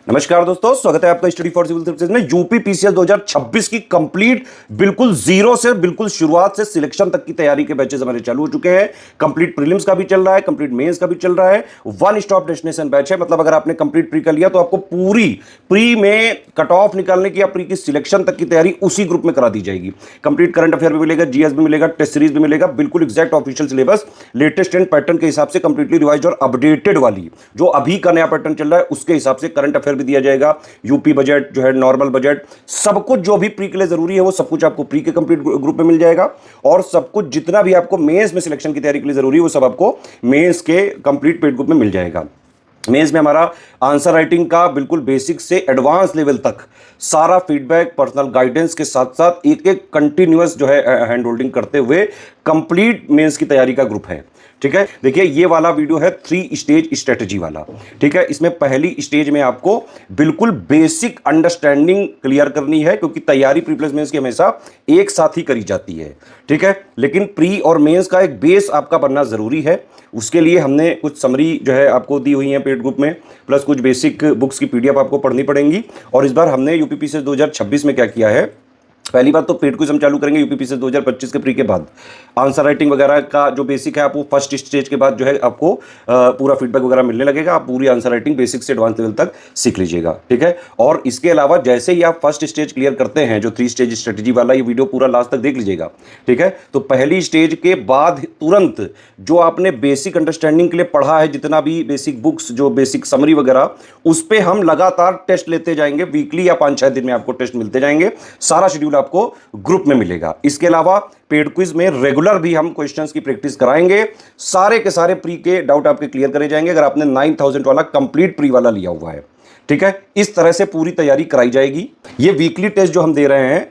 नमस्कार दोस्तों, स्वागत है आपका स्टडी फॉर सिविल सर्विसेज में। यूपी पीसीएस 2026 की कंप्लीट बिल्कुल जीरो से बिल्कुल शुरुआत से सिलेक्शन तक की तैयारी के बैचेस हमारे चालू हो चुके हैं। कंप्लीट प्रीलिम्स का भी चल रहा है, कंप्लीट मेंस का भी चल रहा है। वन स्टॉप डेस्टिनेशन बैच है, मतलब अगर आपने कंप्लीट प्री कर लिया तो आपको पूरी प्री में कट ऑफ निकालने की या प्री की सिलेक्शन तक की तैयारी उसी ग्रुप में करा दी जाएगी। कंप्लीट करंट अफेयर भी मिलेगा, जीएस भी मिलेगा, टेस्ट सीरीज भी मिलेगा, बिल्कुल exact official syllabus latest and pattern के हिसाब से कंप्लीटली रिवाइज और अपडेटेड वाली जो अभी का नया पैटर्न चल रहा है उसके हिसाब से करंट अफेयर भी दिया जाएगा। यूपी बजट जो है, नॉर्मल बजट, सब कुछ जो भी प्री के लिए जरूरी है वो सब कुछ आपको प्री के कंप्लीट ग्रुप में मिल जाएगा। और सब कुछ जितना भी आपको मेंस में सिलेक्शन की तैयारी के लिए जरूरी है वो सब आपको मेंस के कंप्लीट पेड ग्रुप में मिल जाएगा। मेंस में हमारा आंसर राइटिंग का बिल्कुल बेसिक से एडवांस लेवल तक सारा फीडबैक, पर्सनल गाइडेंस के साथ साथ एक एक कंटिन्यूअस जो है हैंड होल्डिंग करते हुए कंप्लीट मेंस की तैयारी का ग्रुप है। ठीक है, देखिए ये वाला वीडियो है 3 स्टेज स्ट्रेटजी वाला। ठीक है, इसमें पहली स्टेज में आपको बिल्कुल बेसिक अंडरस्टैंडिंग क्लियर करनी है, क्योंकि तैयारी प्री प्लस मेंस की हमेशा एक साथ ही करी जाती है। ठीक है, लेकिन प्री और मेंस का एक बेस आपका बनना जरूरी है। उसके लिए हमने कुछ समरी जो है आपको दी हुई है पेड ग्रुप में, प्लस कुछ बेसिक बुक्स की पीडीएफ आपको पढ़नी पड़ेंगी। और इस बार हमने यूपी पीसीएस 2026 में क्या किया है, पहली बात तो पेड क्विज हम चालू करेंगे यूपी पीसीएस 2025 के प्री के बाद। आंसर राइटिंग वगैरह का जो बेसिक है आपको फर्स्ट स्टेज के बाद जो है आपको पूरा फीडबैक वगैरह मिलने लगेगा। आप पूरी आंसर राइटिंग बेसिक से एडवांस लेवल तक सीख लीजिएगा। ठीक है, और इसके अलावा जैसे ही आप फर्स्ट स्टेज क्लियर करते हैं, जो 3 स्टेज स्ट्रेटेजी वाला, ये वीडियो पूरा लास्ट तक देख लीजिएगा। ठीक है, तो पहली स्टेज के बाद तुरंत जो आपने बेसिक अंडरस्टैंडिंग के लिए पढ़ा है, जितना भी बेसिक बुक्स, जो बेसिक समरी वगैरह, उस पर हम लगातार टेस्ट लेते जाएंगे। वीकली या 5-6 दिन में आपको टेस्ट मिलते जाएंगे। सारा शेड्यूल आपको ग्रुप में मिलेगा। इसके अलावा पेड क्विज में रेगुलर भी हम क्वेश्चंस की प्रैक्टिस कराएंगे। सारे के सारे प्री के डाउट आपके क्लियर करे जाएंगे अगर आपने 9000 वाला कंप्लीट प्री वाला लिया हुआ है। ठीक है, इस तरह से पूरी तैयारी कराई जाएगी। ये वीकली टेस्ट जो हम दे रहे हैं,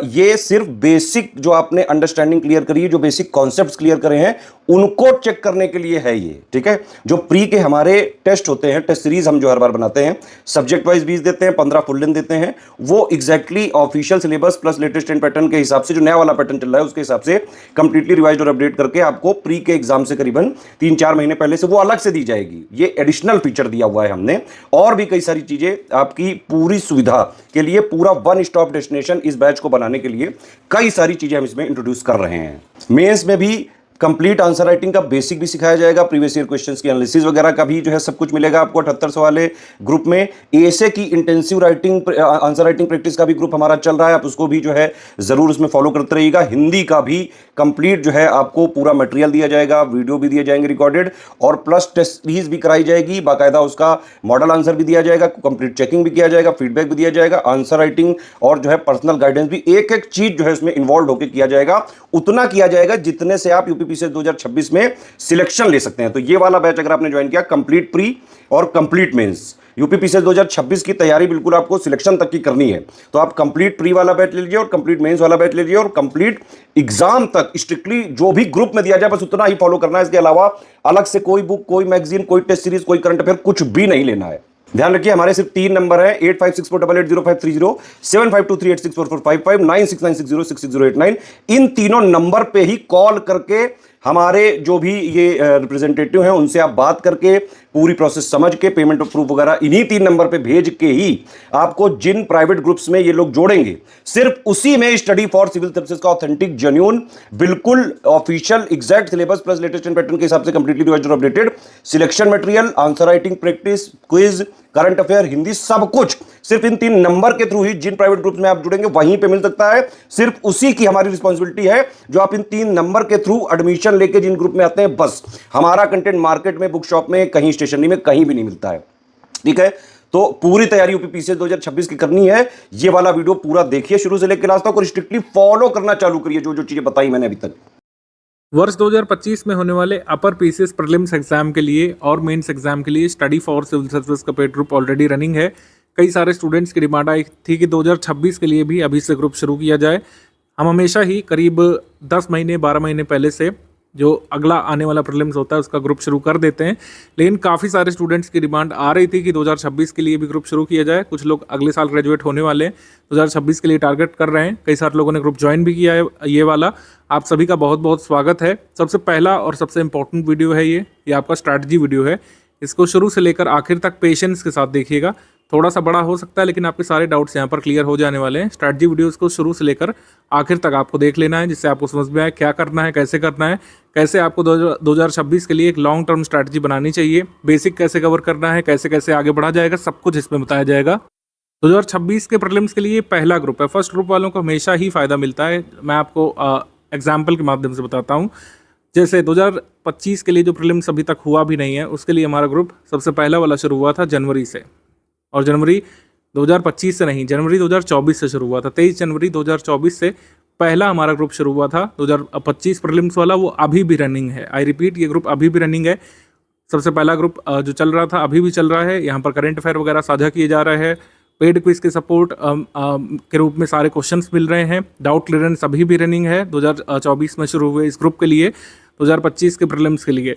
ये सिर्फ बेसिक जो आपने अंडरस्टैंडिंग क्लियर करी है, जो बेसिक कॉन्सेप्ट्स क्लियर करे हैं, उनको चेक करने के लिए है ये। ठीक है, जो प्री के हमारे टेस्ट होते हैं, टेस्ट सीरीज हम जो हर बार बनाते हैं, सब्जेक्ट वाइज 20 देते हैं, 15 फुल लेंथ देते हैं, वो exactly official syllabus plus latest and pattern के हिसाब से, जो नया वाला पैटर्न चल रहा है उसके हिसाब से कंप्लीटली रिवाइज और अपडेट करके आपको प्री के एग्जाम से करीबन 3-4 महीने पहले से वो अलग से दी जाएगी। ये एडिशनल फीचर दिया हुआ है हमने। और भी कई सारी चीजें आपकी पूरी सुविधा के लिए, पूरा वन स्टॉप डेस्टिनेशन इस बैच को बनाने के लिए कई सारी चीजें हम इसमें इंट्रोड्यूस कर रहे हैं। मेंस में भी कंप्लीट आंसर राइटिंग का बेसिक भी सिखाया जाएगा, प्रीवियस ईयर क्वेश्चंस की एनालिसिस वगैरह का भी जो है सब कुछ मिलेगा आपको 7800 वाले ग्रुप में। एसे की intensive writing, answer writing practice का भी ग्रुप हमारा चल रहा है, आप उसको भी जो है जरूर उसमें फॉलो करते रहिएगा। हिंदी का भी कंप्लीट जो है आपको पूरा मटेरियल दिया जाएगा, वीडियो भी दिए जाएंगे रिकॉर्डेड, और प्लस टेस्ट सीरीज भी कराई जाएगी, बाकायदा उसका मॉडल आंसर भी दिया जाएगा, कंप्लीट चेकिंग भी किया जाएगा, फीडबैक भी दिया जाएगा, आंसर राइटिंग और जो है पर्सनल गाइडेंस भी, एक एक चीज जो है उसमें इन्वॉल्व होकर किया जाएगा। उतना किया जाएगा जितने से आप यूपी पीसीएस 2026 में सिलेक्शन ले सकते हैं। तो ये वाला बैच अगर आपने ज्वाइन किया, कंप्लीट प्री और कंप्लीट मेंस, यूपी पीसीएस 2026 की तैयारी बिल्कुल आपको सिलेक्शन तक की करनी है, तो आप कंप्लीट प्री वाला बैच ले लीजिए और कंप्लीट मेंस वाला बैच ले लीजिए, और कंप्लीट एग्जाम तक स्ट्रिक्टली जो भी ग्रुप में दिया जाए बस उतना ही फॉलो करना है। इसके अलावा अलग से कोई बुक, कोई मैगजीन, कोई टेस्ट सीरीज, कोई करंट अफेयर कुछ भी नहीं लेना है। ध्यान रखिए, हमारे सिर्फ 3 नंबर है, 8564880530, 7523864455, 9696066089। इन तीनों नंबर पे ही कॉल करके हमारे जो भी ये रिप्रेजेंटेटिव हैं उनसे आप बात करके पूरी प्रोसेस समझ के पेमेंट ऑफ प्रूफ वगैरह इन्हीं 3 नंबर पे भेज के ही आपको जिन प्राइवेट ग्रुप्स में ये लोग जोड़ेंगे, सिर्फ उसी में स्टडी फॉर सिविल सर्विसेज का ऑथेंटिक, जेन्युइन, बिल्कुल official exact syllabus plus latest and pattern के हिसाब से कंप्लीटली रिवाइज्ड और updated selection material, answer writing practice, quiz, current affair, Hindi, सब कुछ सिर्फ इन 3 नंबर के थ्रू ही जिन प्राइवेट ग्रुप्स में आप जुड़ेंगे वहीं पे मिल सकता है। सिर्फ उसी की हमारी रिस्पांसिबिलिटी है जो आप इन 3 नंबर के थ्रू एडमिशन लेके जिन ग्रुप में आते हैं। बस हमारा कंटेंट मार्केट में, बुक शॉप में, कहीं स्टेशनरी में, कहीं भी नहीं मिलता है। ठीक है, तो पूरी तैयारी यूपी पीसीएस 2026 की करनी है। ये वाला वीडियो पूरा देखिए शुरू से लेकर लास्ट तक और स्ट्रिक्टली फॉलो करना चालू करिए जो जो चीजें बताई मैंने अभी तक। वर्ष 2025 में होने वाले अपर पीसीएस प्रीलिम्स एग्जाम के लिए और मेंस एग्जाम के लिए स्टडी फॉर सिविल सर्विस का पेड ग्रुप ऑलरेडी रनिंग है। कई सारे स्टूडेंट्स की डिमांड आई थी कि 2026 के लिए भी अभी से ग्रुप शुरू किया जाए। हम हमेशा ही करीब 10 महीने 12 महीने पहले से जो अगला आने वाला प्रीलिम्स होता है उसका ग्रुप शुरू कर देते हैं, लेकिन काफ़ी सारे स्टूडेंट्स की डिमांड आ रही थी कि 2026 के लिए भी ग्रुप शुरू किया जाए। कुछ लोग अगले साल ग्रेजुएट होने वाले हैं, 2026 के लिए टारगेट कर रहे हैं। कई सारे लोगों ने ग्रुप ज्वाइन भी किया है। ये वाला आप सभी का बहुत बहुत स्वागत है। सबसे पहला और सबसे इंपॉर्टेंट वीडियो है ये आपका स्ट्रैटेजी वीडियो है। इसको शुरू से लेकर आखिर तक पेशेंस के साथ देखिएगा। थोड़ा सा बड़ा हो सकता है, लेकिन आपके सारे डाउट्स यहाँ पर क्लियर हो जाने वाले हैं। स्ट्रैटेजी वीडियोस को शुरू से लेकर आखिर तक आपको देख लेना है, जिससे आपको समझ में आए क्या करना है, कैसे करना है, कैसे आपको 2026 के लिए एक लॉन्ग टर्म स्ट्रैटेजी बनानी चाहिए, बेसिक कैसे कवर करना है, कैसे कैसे आगे बढ़ा जाएगा, सब कुछ इसमें बताया जाएगा। 2026 के प्रीलिम्स के लिए पहला ग्रुप है। फर्स्ट ग्रुप वालों को हमेशा ही फ़ायदा मिलता है। मैं आपको एग्जाम्पल के माध्यम से बताता हूँ। जैसे 2025 के लिए जो प्रीलिम्स अभी तक हुआ भी नहीं है, उसके लिए हमारा ग्रुप सबसे पहला वाला शुरू हुआ था जनवरी से, और जनवरी 2025 से नहीं, जनवरी 2024 से शुरू हुआ था। 23 जनवरी 2024 से पहला हमारा ग्रुप शुरू हुआ था 2025 प्रीलिम्स वाला, वो अभी भी रनिंग है। आई रिपीट, ये ग्रुप अभी भी रनिंग है। सबसे पहला ग्रुप जो चल रहा था अभी भी चल रहा है। यहाँ पर करंट अफेयर वगैरह साझा किए जा रहे हैं, पेड क्विज के सपोर्ट के रूप में सारे क्वेश्चंस मिल रहे हैं। डाउट क्लियरेंस अभी भी रनिंग है 2024 में शुरू हुए इस ग्रुप के लिए, 2025 के प्रीलिम्स के लिए।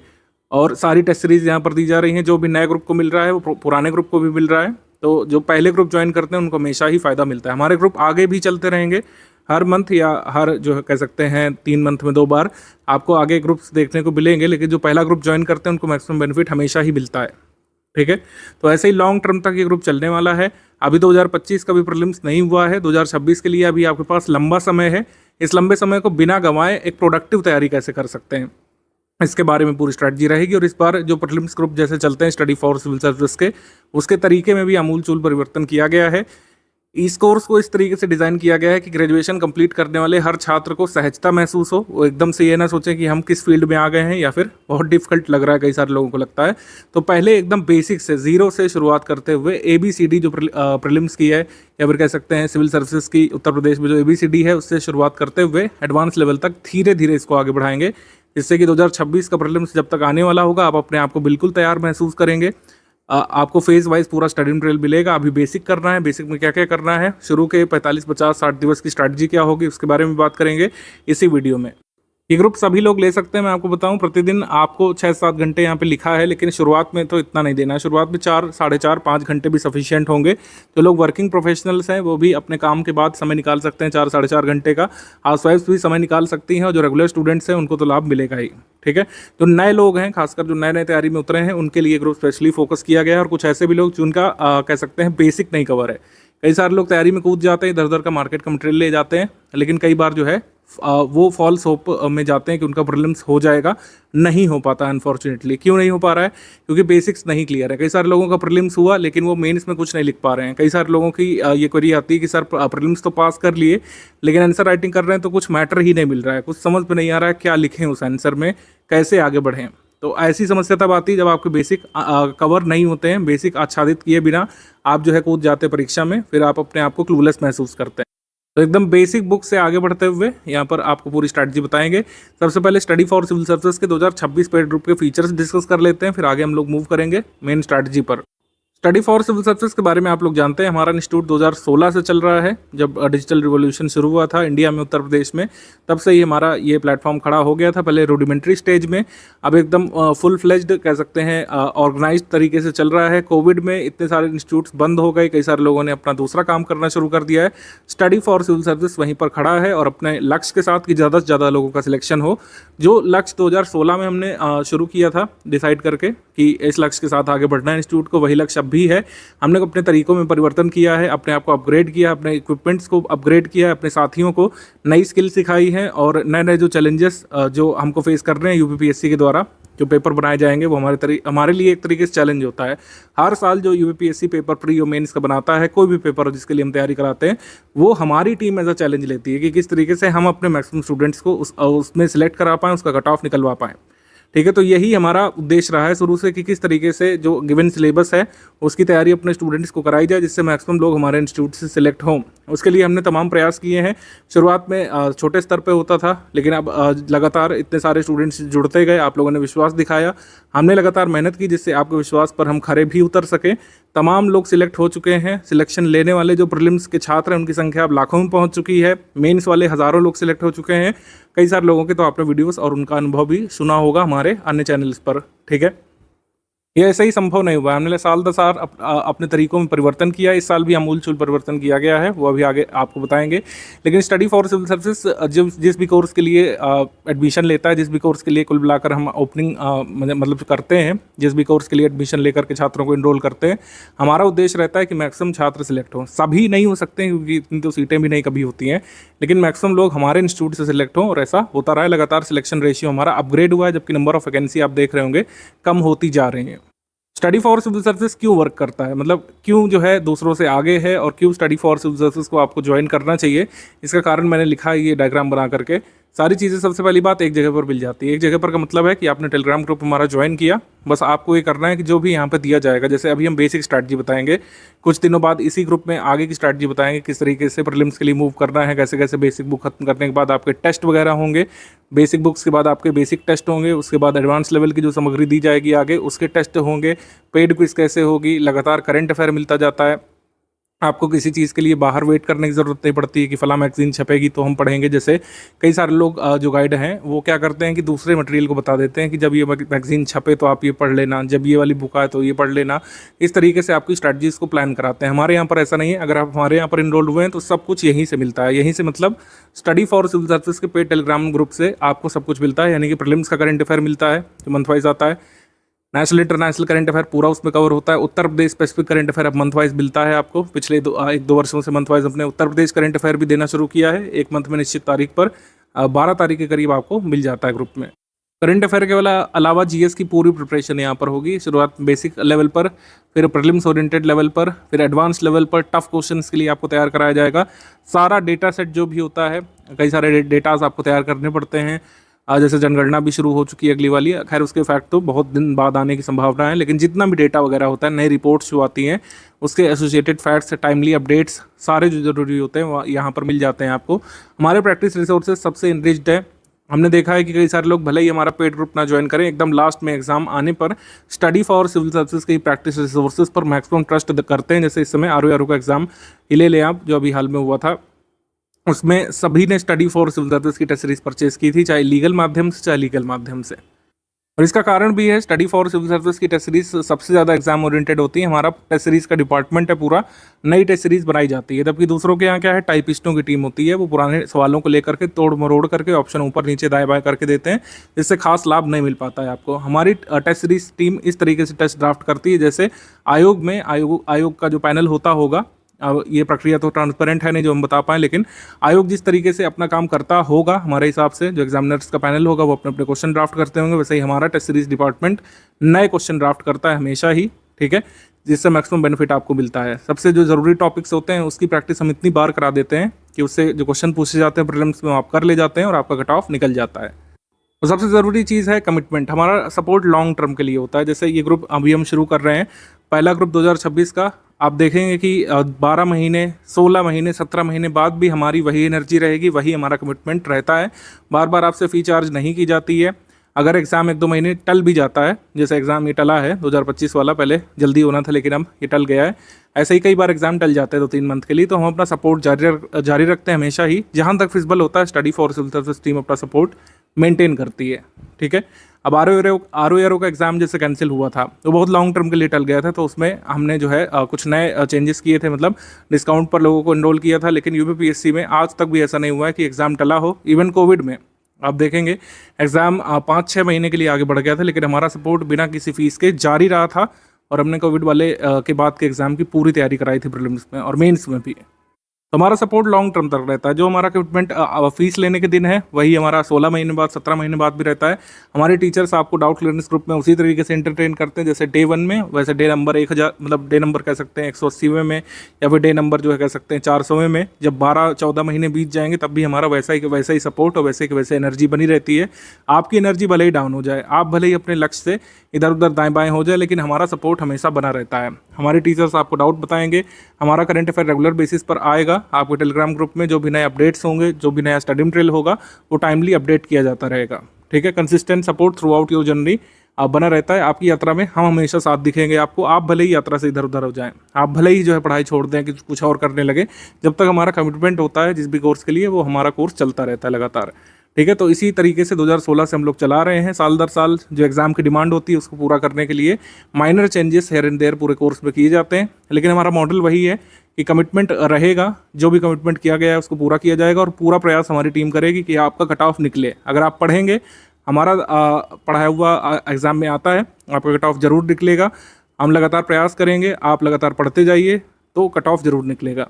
और सारी टेस्ट सीरीज यहाँ पर दी जा रही हैं। जो भी नए ग्रुप को मिल रहा है वो पुराने ग्रुप को भी मिल रहा है। तो जो पहले ग्रुप ज्वाइन करते हैं उनको हमेशा ही फ़ायदा मिलता है। हमारे ग्रुप आगे भी चलते रहेंगे, हर मंथ या हर जो कह सकते हैं 3 मंथ में 2 बार आपको आगे ग्रुप्स देखने को मिलेंगे, लेकिन जो पहला ग्रुप ज्वाइन करते हैं उनको मैक्सिमम बेनिफिट हमेशा ही मिलता है। ठीक है, तो ऐसे ही लॉन्ग टर्म तक ये ग्रुप चलने वाला है। अभी 2025 का भी प्रीलिम्स नहीं हुआ है, 2026 के लिए अभी आपके पास लंबा समय है। इस लंबे समय को बिना गंवाए एक प्रोडक्टिव तैयारी कैसे कर सकते हैं, इसके बारे में पूरी स्ट्रैटेजी रहेगी। और इस बार जो प्रीलिम्स ग्रुप जैसे चलते हैं स्टडी फॉर सिविल सर्विस के, उसके तरीके में भी आमूलचूल परिवर्तन किया गया है। इस कोर्स को इस तरीके से डिज़ाइन किया गया है कि ग्रेजुएशन कंप्लीट करने वाले हर छात्र को सहजता महसूस हो। वो एकदम से ये ना सोचें कि हम किस फील्ड में आ गए हैं या फिर बहुत डिफिकल्ट लग रहा है, कई सारे लोगों को लगता है। तो पहले एकदम बेसिक से, जीरो से शुरुआत करते हुए ABCD जो प्रीलिम्स की है, या फिर कह सकते हैं सिविल सर्विसेज की उत्तर प्रदेश में जो ABCD है, उससे शुरुआत करते हुए एडवांस लेवल तक धीरे धीरे इसको आगे बढ़ाएंगे, जिससे कि 2026 का प्रीलिम्स जब तक आने वाला होगा आप अपने आप को बिल्कुल तैयार महसूस करेंगे। आपको फेज वाइज पूरा स्टडी मटेरियल मिलेगा। अभी बेसिक करना है, बेसिक में क्या क्या करना है, शुरू के 45, 50, 60 दिवस की स्ट्रैटेजी क्या होगी, उसके बारे में बात करेंगे इसी वीडियो में। ये ग्रुप सभी लोग ले सकते हैं। मैं आपको बताऊं, प्रतिदिन आपको 6-7 घंटे यहाँ पे लिखा है, लेकिन शुरुआत में तो इतना नहीं देना है। शुरुआत में 4, 4.5, 5 घंटे भी सफिशिएंट होंगे। जो लोग वर्किंग प्रोफेशनल्स हैं वो भी अपने काम के बाद समय निकाल सकते हैं 4, 4.5 घंटे का। हाउसवाइफ्स भी समय निकाल सकती हैं, और जो रेगुलर स्टूडेंट्स हैं उनको तो लाभ मिलेगा ही। ठीक है, जो नए लोग हैं, खासकर जो नए नए तैयारी में उतरे हैं, उनके लिए ग्रुप स्पेशली फोकस किया गया है। और कुछ ऐसे भी लोग जिनका कह सकते हैं बेसिक नहीं कवर है। कई सारे लोग तैयारी में कूद जाते हैं, इधर उधर का मार्केट का मटेरियल ले जाते हैं, लेकिन कई बार जो है वो फॉल्स होप में जाते हैं कि उनका प्रीलिम्स हो जाएगा। नहीं हो पाता अनफॉर्चुनेटली। क्यों नहीं हो पा रहा है? क्योंकि बेसिक्स नहीं क्लियर है। कई सारे लोगों का प्रीलिम्स हुआ, लेकिन वो मेंस में कुछ नहीं लिख पा रहे हैं। कई सारे लोगों की ये क्वेरी आती है कि सर प्रीलिम्स तो पास कर लिए, लेकिन आंसर राइटिंग कर रहे हैं तो कुछ मैटर ही नहीं मिल रहा है, कुछ समझ में नहीं आ रहा है क्या लिखें उस आंसर में, कैसे आगे बढ़ें। तो ऐसी समस्या तब आती है जब आपके बेसिक कवर नहीं होते हैं। बेसिक आच्छादित किए बिना आप जो है कूद जाते हैं परीक्षा में, फिर आप अपने आप को क्लूलेस महसूस करते हैं। तो एकदम बेसिक बुक से आगे बढ़ते हुए यहाँ पर आपको पूरी स्ट्रैटेजी बताएंगे। सबसे पहले स्टडी फॉर सिविल सर्विसेज के 2026 पेड ग्रुप के फीचर्स डिस्कस कर लेते हैं, फिर आगे हम लोग मूव करेंगे मेन स्ट्रैटेजी पर। स्टडी फॉर सिविल सर्विसेज के बारे में आप लोग जानते हैं, हमारा इंस्टीट्यूट 2016 से चल रहा है। जब डिजिटल रिवॉल्यूशन शुरू हुआ था इंडिया में, उत्तर प्रदेश में, तब से ही हमारा ये प्लेटफॉर्म खड़ा हो गया था। पहले रूडिमेंट्री स्टेज में, अब एकदम फुल फ्लेज्ड कह सकते हैं ऑर्गेनाइज्ड तरीके से चल रहा है। कोविड में इतने सारे इंस्टीट्यूट्स बंद हो गए, कई सारे लोगों ने अपना दूसरा काम करना शुरू कर दिया है। स्टडी फॉर सिविल सर्विस वहीं पर खड़ा है, और अपने लक्ष्य के साथ कि ज़्यादा से ज़्यादा लोगों का सिलेक्शन हो। जो लक्ष्य 2016 में हमने शुरू किया था डिसाइड करके कि इस लक्ष्य के साथ आगे बढ़ना है इंस्टीट्यूट को, वही लक्ष्य अब भी है। हमने अपने तरीकों में परिवर्तन किया है, अपने आप को अपग्रेड किया, अपने इक्विपमेंट्स को अपग्रेड किया, अपने साथियों को नई स्किल सिखाई है, और नए नए जो चैलेंजेस जो हमको फेस कर रहे हैं UPPSC के द्वारा जो पेपर बनाए जाएंगे, वो हमारे लिए एक तरीके से चैलेंज होता है। हर साल जो UPPSC पेपर प्री और मेंस का बनाता है, कोई भी पेपर जिसके लिए हम तैयारी कराते हैं, वो हमारी टीम एज अ चैलेंज लेती है कि किस तरीके से हम अपने मैक्सिमम स्टूडेंट्स को उसमें सिलेक्ट करा पाएँ, उसका कट ऑफ निकलवा पाएँ। ठीक है, तो यही हमारा उद्देश्य रहा है शुरू से कि किस तरीके से जो गिवन सिलेबस है उसकी तैयारी अपने स्टूडेंट्स को कराई जाए, जिससे मैक्सिमम लोग हमारे इंस्टीट्यूट से सिलेक्ट हों। उसके लिए हमने तमाम प्रयास किए हैं। शुरुआत में छोटे स्तर पे होता था, लेकिन अब लगातार इतने सारे स्टूडेंट्स जुड़ते गए, आप लोगों ने विश्वास दिखाया, हमने लगातार मेहनत की, जिससे आपके विश्वास पर हम खरे भी उतर सकें। तमाम लोग सिलेक्ट हो चुके हैं। सिलेक्शन लेने वाले जो प्रीलिम्स के छात्र हैं उनकी संख्या अब लाखों में पहुंच चुकी है। मेंस वाले हज़ारों लोग सिलेक्ट हो चुके हैं। कई सारे लोगों के तो आपने वीडियोस और उनका अनुभव भी सुना होगा हमारे अन्य चैनल्स पर। ठीक है, ये ऐसे ही संभव नहीं हुआ है। हमने साल दर साल अपने तरीकों में परिवर्तन किया। इस साल भी आमूल-चूल परिवर्तन किया गया है, वो अभी आगे आपको बताएँगे। लेकिन स्टडी फॉर सिविल सर्विसेज जिस भी कोर्स के लिए एडमिशन लेता है, जिस भी कोर्स के लिए कुल मिलाकर हम ओपनिंग मतलब करते हैं, जिस भी कोर्स के लिए एडमिशन लेकर के छात्रों को एनरोल करते हैं, हमारा उद्देश्य रहता है कि मैक्सिमम छात्र सिलेक्ट हों। सभी नहीं हो सकते हैं क्योंकि इतनी तो सीटें भी नहीं कभी होती हैं, लेकिन मैक्सिमम लोग हमारे इंस्टीट्यूट से सिलेक्ट हों और ऐसा होता रहा है। लगातार सिलेक्शन रेशियो हमारा अपग्रेड हुआ है, जबकि नंबर ऑफ वैकेंसी आप देख रहे होंगे कम होती जा रही हैं। स्टडी फॉर सिविल सर्विसेज क्यों वर्क करता है, मतलब क्यों जो है दूसरों से आगे है और क्यों स्टडी फॉर सिविल सर्विसेज को आपको ज्वाइन करना चाहिए, इसका कारण मैंने लिखा है ये डायग्राम बना करके। सारी चीज़ें सबसे पहली बात एक जगह पर मिल जाती है। एक जगह पर का मतलब है कि आपने टेलीग्राम ग्रुप हमारा ज्वाइन किया, बस आपको ये करना है कि जो भी यहाँ पे दिया जाएगा, जैसे अभी हम बेसिक स्ट्रैटेजी बताएंगे, कुछ दिनों बाद इसी ग्रुप में आगे की स्ट्रैटेजी बताएंगे, किस तरीके से प्रीलिम्स के लिए मूव करना है, कैसे कैसे बेसिक बुक खत्म करने के बाद आपके टेस्ट वगैरह होंगे, बेसिक बुक्स के बाद आपके बेसिक टेस्ट होंगे, उसके बाद एडवांस लेवल की जो सामग्री दी जाएगी आगे उसके टेस्ट होंगे, पेड क्विज कैसे होगी, लगातार करंट अफेयर मिलता जाता है। आपको किसी चीज़ के लिए बाहर वेट करने की ज़रूरत नहीं पड़ती है कि फ़लाँ मैगज़ीन छपेगी तो हम पढ़ेंगे। जैसे कई सारे लोग जो गाइड हैं वो क्या करते हैं कि दूसरे मटेरियल को बता देते हैं कि जब ये मैगज़ीन छपे तो आप ये पढ़ लेना, जब ये वाली बुक आए तो ये पढ़ लेना। इस तरीके से आपकी स्ट्रैटेजीज़ को प्लान कराते हैं। हमारे यहाँ पर ऐसा नहीं है। अगर आप हमारे यहाँ पर इनरोल हुए हैं तो सब कुछ यहीं से मिलता है। यहीं से मतलब स्टडी फॉर सिविल सर्विस के पेड टेलीग्राम ग्रुप से आपको सब कुछ मिलता है, यानी कि प्रीलिम्स का करंट अफेयर मिलता है जो मंथ वाइज आता है, नेशनल इंटरनेशनल करंट अफेयर पूरा उसमें कवर होता है, Uttar Pradesh specific current affair अब मंथ वाइज मिलता है आपको। पिछले एक दो वर्षों से मंथ वाइज अपने उत्तर प्रदेश करंट अफेयर भी देना शुरू किया है, एक मंथ में निश्चित तारीख पर 12 तारीख के करीब आपको मिल जाता है ग्रुप में। करंट अफेयर के अलावा जीएस की पूरी प्रिपरेशन यहाँ पर होगी, शुरुआत बेसिक लेवल पर, फिर प्रीलिम्स ओरिएंटेड लेवल पर, फिर एडवांस लेवल पर टफ क्वेश्चंस के लिए आपको तैयार कराया जाएगा। सारा डेटा सेट जो भी होता है, कई सारे डेटाज आपको तैयार करने पड़ते हैं। जैसे जनगणना भी शुरू हो चुकी है अगली वाली, खैर उसके फैक्ट तो बहुत दिन बाद आने की संभावना है, लेकिन जितना भी डेटा वगैरह होता है, नई रिपोर्ट्स जो आती हैं उसके एसोसिएटेड फैक्ट्स, टाइमली अपडेट्स, सारे जो जरूरी होते हैं वो यहाँ पर मिल जाते हैं आपको। हमारे प्रैक्टिस रिसोर्सेज सबसे इनरिच्ड है। हमने देखा है कि कई सारे लोग भले ही हमारा पेड ग्रुप ना ज्वाइन करें, एकदम लास्ट में एग्जाम आने पर स्टडी फॉर सिविल सर्विसेज की प्रैक्टिस रिसोर्सेज पर मैक्सिमम ट्रस्ट करते हैं। जैसे इस समय आर का एग्जाम ही ले लें आप, जो अभी हाल में हुआ था, उसमें सभी ने स्टडी फॉर सिविल सर्विस की टेस्ट सीरीज परचेज की थी, चाहे लीगल माध्यम से चाहे लीगल माध्यम से। और इसका कारण भी है, स्टडी फॉर सिविल सर्विस की टेस्ट सीरीज सबसे ज़्यादा एग्जाम ओरिएंटेड होती है। हमारा टेस्ट सीरीज का डिपार्टमेंट है, पूरा नई टेस्ट सीरीज बनाई जाती है, जबकि दूसरों के यहाँ क्या है, टाइपिस्टों की टीम होती है, वो पुराने सवालों को लेकर के तोड़ मरोड़ करके ऑप्शन ऊपर नीचे दाएं बाएं करके देते हैं, जिससे खास लाभ नहीं मिल पाता है आपको। हमारी टेस्ट सीरीज टीम इस तरीके से टेस्ट ड्राफ्ट करती है जैसे आयोग में आयोग का जो पैनल होता होगा। अब ये प्रक्रिया तो ट्रांसपेरेंट है नहीं जो हम बता पाएँ, लेकिन आयोग जिस तरीके से अपना काम करता होगा हमारे हिसाब से, जो एग्जामिनर्स का पैनल होगा वो अपने अपने क्वेश्चन ड्राफ्ट करते होंगे, वैसे ही हमारा टेस्ट सीरीज डिपार्टमेंट नए क्वेश्चन ड्राफ्ट करता है हमेशा ही, ठीक है, जिससे मैक्सिमम बेनिफिट आपको मिलता है। सबसे जो ज़रूरी टॉपिक्स होते हैं उसकी प्रैक्टिस हम इतनी बार करा देते हैं कि उससे जो क्वेश्चन पूछे जाते हैं प्रीलिम्स में आप कर ले जाते हैं और आपका कट ऑफ निकल जाता है। और सबसे ज़रूरी चीज़ है कमिटमेंट। हमारा सपोर्ट लॉन्ग टर्म के लिए होता है। जैसे ये ग्रुप अभी हम शुरू कर रहे हैं, पहला ग्रुप 2026 का, आप देखेंगे कि 12 महीने, 16 महीने, 17 महीने बाद भी हमारी वही एनर्जी रहेगी, वही हमारा कमिटमेंट रहता है। बार बार आपसे फ़ी चार्ज नहीं की जाती है। अगर एग्ज़ाम 1-2 महीने टल भी जाता है, जैसे एग्ज़ाम ये टला है 2025 वाला, पहले जल्दी होना था लेकिन अब ये टल गया है, ऐसे ही कई बार एग्ज़ाम टल जाते हैं 2-3 मंथ के लिए, तो हम अपना सपोर्ट जारी रखते हैं हमेशा ही। जहाँ तक फिजिबल होता है study for civil service team अपना सपोर्ट मेंटेन करती है, ठीक है। अब आर का एग्ज़ाम जैसे कैंसिल हुआ था तो बहुत लॉन्ग टर्म के लिए टल गया था, तो उसमें हमने जो है कुछ नए चेंजेस किए थे, मतलब डिस्काउंट पर लोगों को एनरोल किया था। लेकिन यूपीपीएससी में आज तक भी ऐसा नहीं हुआ है कि एग्ज़ाम टला हो। इवन कोविड में आप देखेंगे एग्ज़ाम 5-6 महीने के लिए आगे बढ़ गया था, लेकिन हमारा सपोर्ट बिना किसी फीस के जारी रहा था और हमने कोविड वाले के बाद के एग्ज़ाम की पूरी तैयारी कराई थी, प्रीलिम्स में और मेंस में भी। तो हमारा सपोर्ट लॉन्ग टर्म तक रहता है। जो हमारा कमिटमेंट फीस लेने के दिन है वही हमारा 16 महीने बाद, 17 महीने बाद भी रहता है। हमारे टीचर्स आपको डाउट क्लियरेंस ग्रुप में उसी तरीके से एंटरटेन करते हैं जैसे डे 1 में, वैसे डे नंबर 1000, मतलब डे नंबर कह सकते हैं 180वें में, या फिर डे नंबर जो है कह सकते हैं 400वें में। जब 12-14 महीने बीत जाएंगे तब भी हमारा वैसा ही सपोर्ट और वैसे की वैसे एनर्जी बनी रहती है। आपकी एनर्जी भले ही डाउन हो जाए, आप भले ही अपने लक्ष्य से इधर उधर दाएं बाएं हो जाए, लेकिन हमारा सपोर्ट हमेशा बना रहता है। हमारे टीचर्स आपको डाउट बताएंगे, हमारा करंट अफेयर रेगुलर बेसिस पर आएगा। आपके टेलीग्राम ग्रुप में जो भी नए अपडेट्स होंगे, जो भी नया स्टडी मटेरियल होगा, वो टाइमली अपडेट किया जाता रहेगा, ठीक है। Consistent support through out your journey बना रहता है। आपकी यात्रा में हम हमेशा साथ दिखेंगे आपको। आप भले ही यात्रा से इधर उधर हो जाएं, आप भले ही जो है पढ़ाई छोड़ दें कि कुछ और करने लगे, जब तक हमारा कमिटमेंट होता है जिस भी कोर्स के लिए, वो हमारा कोर्स चलता रहता है लगातार, ठीक है। तो इसी तरीके से 2016 से हम लोग चला रहे हैं, साल दर साल जो एग्ज़ाम की डिमांड होती है उसको पूरा करने के लिए minor changes here and there पूरे कोर्स में किए जाते हैं, लेकिन हमारा मॉडल वही है कि कमिटमेंट रहेगा, जो भी कमिटमेंट किया गया है उसको पूरा किया जाएगा और पूरा प्रयास हमारी टीम करेगी कि आपका कट ऑफ निकले। अगर आप पढ़ेंगे, हमारा पढ़ाया हुआ एग्ज़ाम में आता है, आपका कट ऑफ ज़रूर निकलेगा। हम लगातार प्रयास करेंगे, आप लगातार पढ़ते जाइए तो कट ऑफ ज़रूर निकलेगा।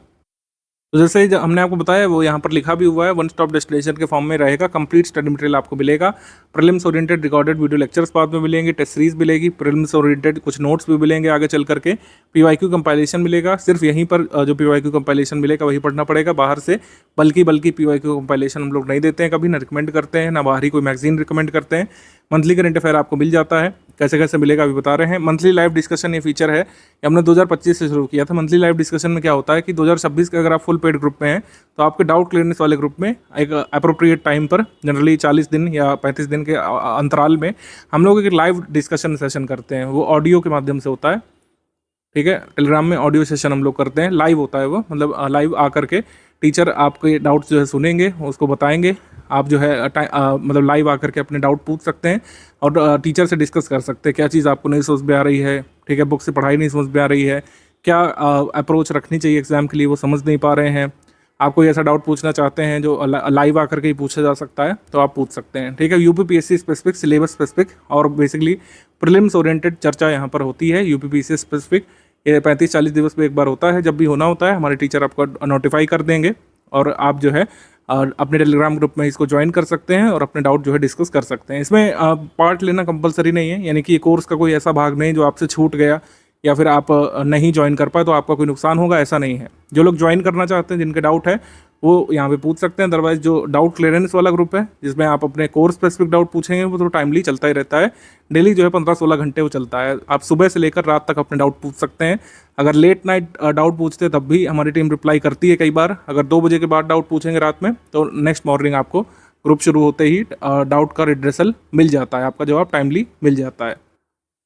तो जैसे हमने आपको बताया वो यहाँ पर लिखा भी हुआ है, वन स्टॉप डेस्टिनेशन के फॉर्म में रहेगा। कंप्लीट स्टडी मटेरियल आपको मिलेगा, prelims oriented recorded video lectures बाद में मिलेंगे, टेस्ट सीरीज मिलेगी, प्रीलिम्स ओरिएंटेड कुछ नोट्स भी मिलेंगे आगे चल करके, पीवाईक्यू कंपाइलेशन मिलेगा। सिर्फ यहीं पर जो पीवाईक्यू कंपाइलेशन मिलेगा वही पढ़ना पड़ेगा बाहर से, बल्कि पीवाईक्यू कंपाइलेशन हम लोग नहीं देते हैं कभी, ना रिकमेंड करते हैं, ना बाहरी कोई मैगजीन रिकमेंड करते हैं। मंथली करंट अफेयर आपको मिल जाता है, कैसे कैसे मिलेगा अभी बता रहे हैं। मंथली लाइव डिस्कशन ये फीचर है, ये हमने 2025 से शुरू किया था। मंथली लाइव डिस्कशन में क्या होता है कि 2026 के अगर आप फुल पेड ग्रुप में हैं तो आपके डाउट क्लियरनेस वाले ग्रुप में एक अप्रोप्रिएट टाइम पर, जनरली 40 दिन या 35 दिन के अंतराल में हम लोग एक लाइव डिस्कशन सेशन करते हैं। वो ऑडियो के माध्यम से होता है, ठीक है। टेलीग्राम में ऑडियो सेशन हम लोग करते हैं, लाइव होता है वो, मतलब लाइव आकर के टीचर आपके डाउट्स जो है सुनेंगे, उसको बताएंगे। आप जो है मतलब लाइव आकर के अपने डाउट पूछ सकते हैं और टीचर से डिस्कस कर सकते हैं क्या चीज़ आपको नहीं समझ में आ रही है, ठीक है, बुक से पढ़ाई नहीं समझ में आ रही है, क्या अप्रोच रखनी चाहिए एग्ज़ाम के लिए वो समझ नहीं पा रहे हैं, आप कोई ऐसा डाउट पूछना चाहते हैं जो लाइव आकर के ही पूछा जा सकता है तो आप पूछ सकते हैं, ठीक है। यूपीपीएससी स्पेसिफिक, सिलेबस स्पेसिफिक और बेसिकली प्रीलिम्स ओरिएंटेड चर्चा यहाँ पर होती है। यूपीपीएससी स्पेसिफिक ये 35-40 दिवस में एक बार होता है, जब भी होना होता है हमारे टीचर आपको नोटिफाई कर देंगे और आप जो है अपने टेलीग्राम ग्रुप में इसको ज्वाइन कर सकते हैं और अपने डाउट जो है डिस्कस कर सकते हैं। इसमें पार्ट लेना कंपलसरी नहीं है, यानी कि ये कोर्स का कोई ऐसा भाग नहीं जो आपसे छूट गया या फिर आप नहीं ज्वाइन कर पाए तो आपका कोई नुकसान होगा, ऐसा नहीं है। जो लोग ज्वाइन करना चाहते हैं, जिनके डाउट है, वो यहाँ पे पूछ सकते हैं। अदरवाइज जो डाउट क्लियरेंस वाला ग्रुप है जिसमें आप अपने कोर्स स्पेसिफिक डाउट पूछेंगे वो तो टाइमली चलता ही रहता है, डेली जो है 15-16 घंटे वो चलता है। आप सुबह से लेकर रात तक अपने डाउट पूछ सकते हैं। अगर लेट नाइट डाउट पूछते हैं तब भी हमारी टीम रिप्लाई करती है कई बार। अगर 2 बजे के बाद डाउट पूछेंगे रात में तो नेक्स्ट मॉर्निंग आपको ग्रुप शुरू होते ही डाउट का रिड्रेसल मिल जाता है, आपका जवाब टाइमली मिल जाता है।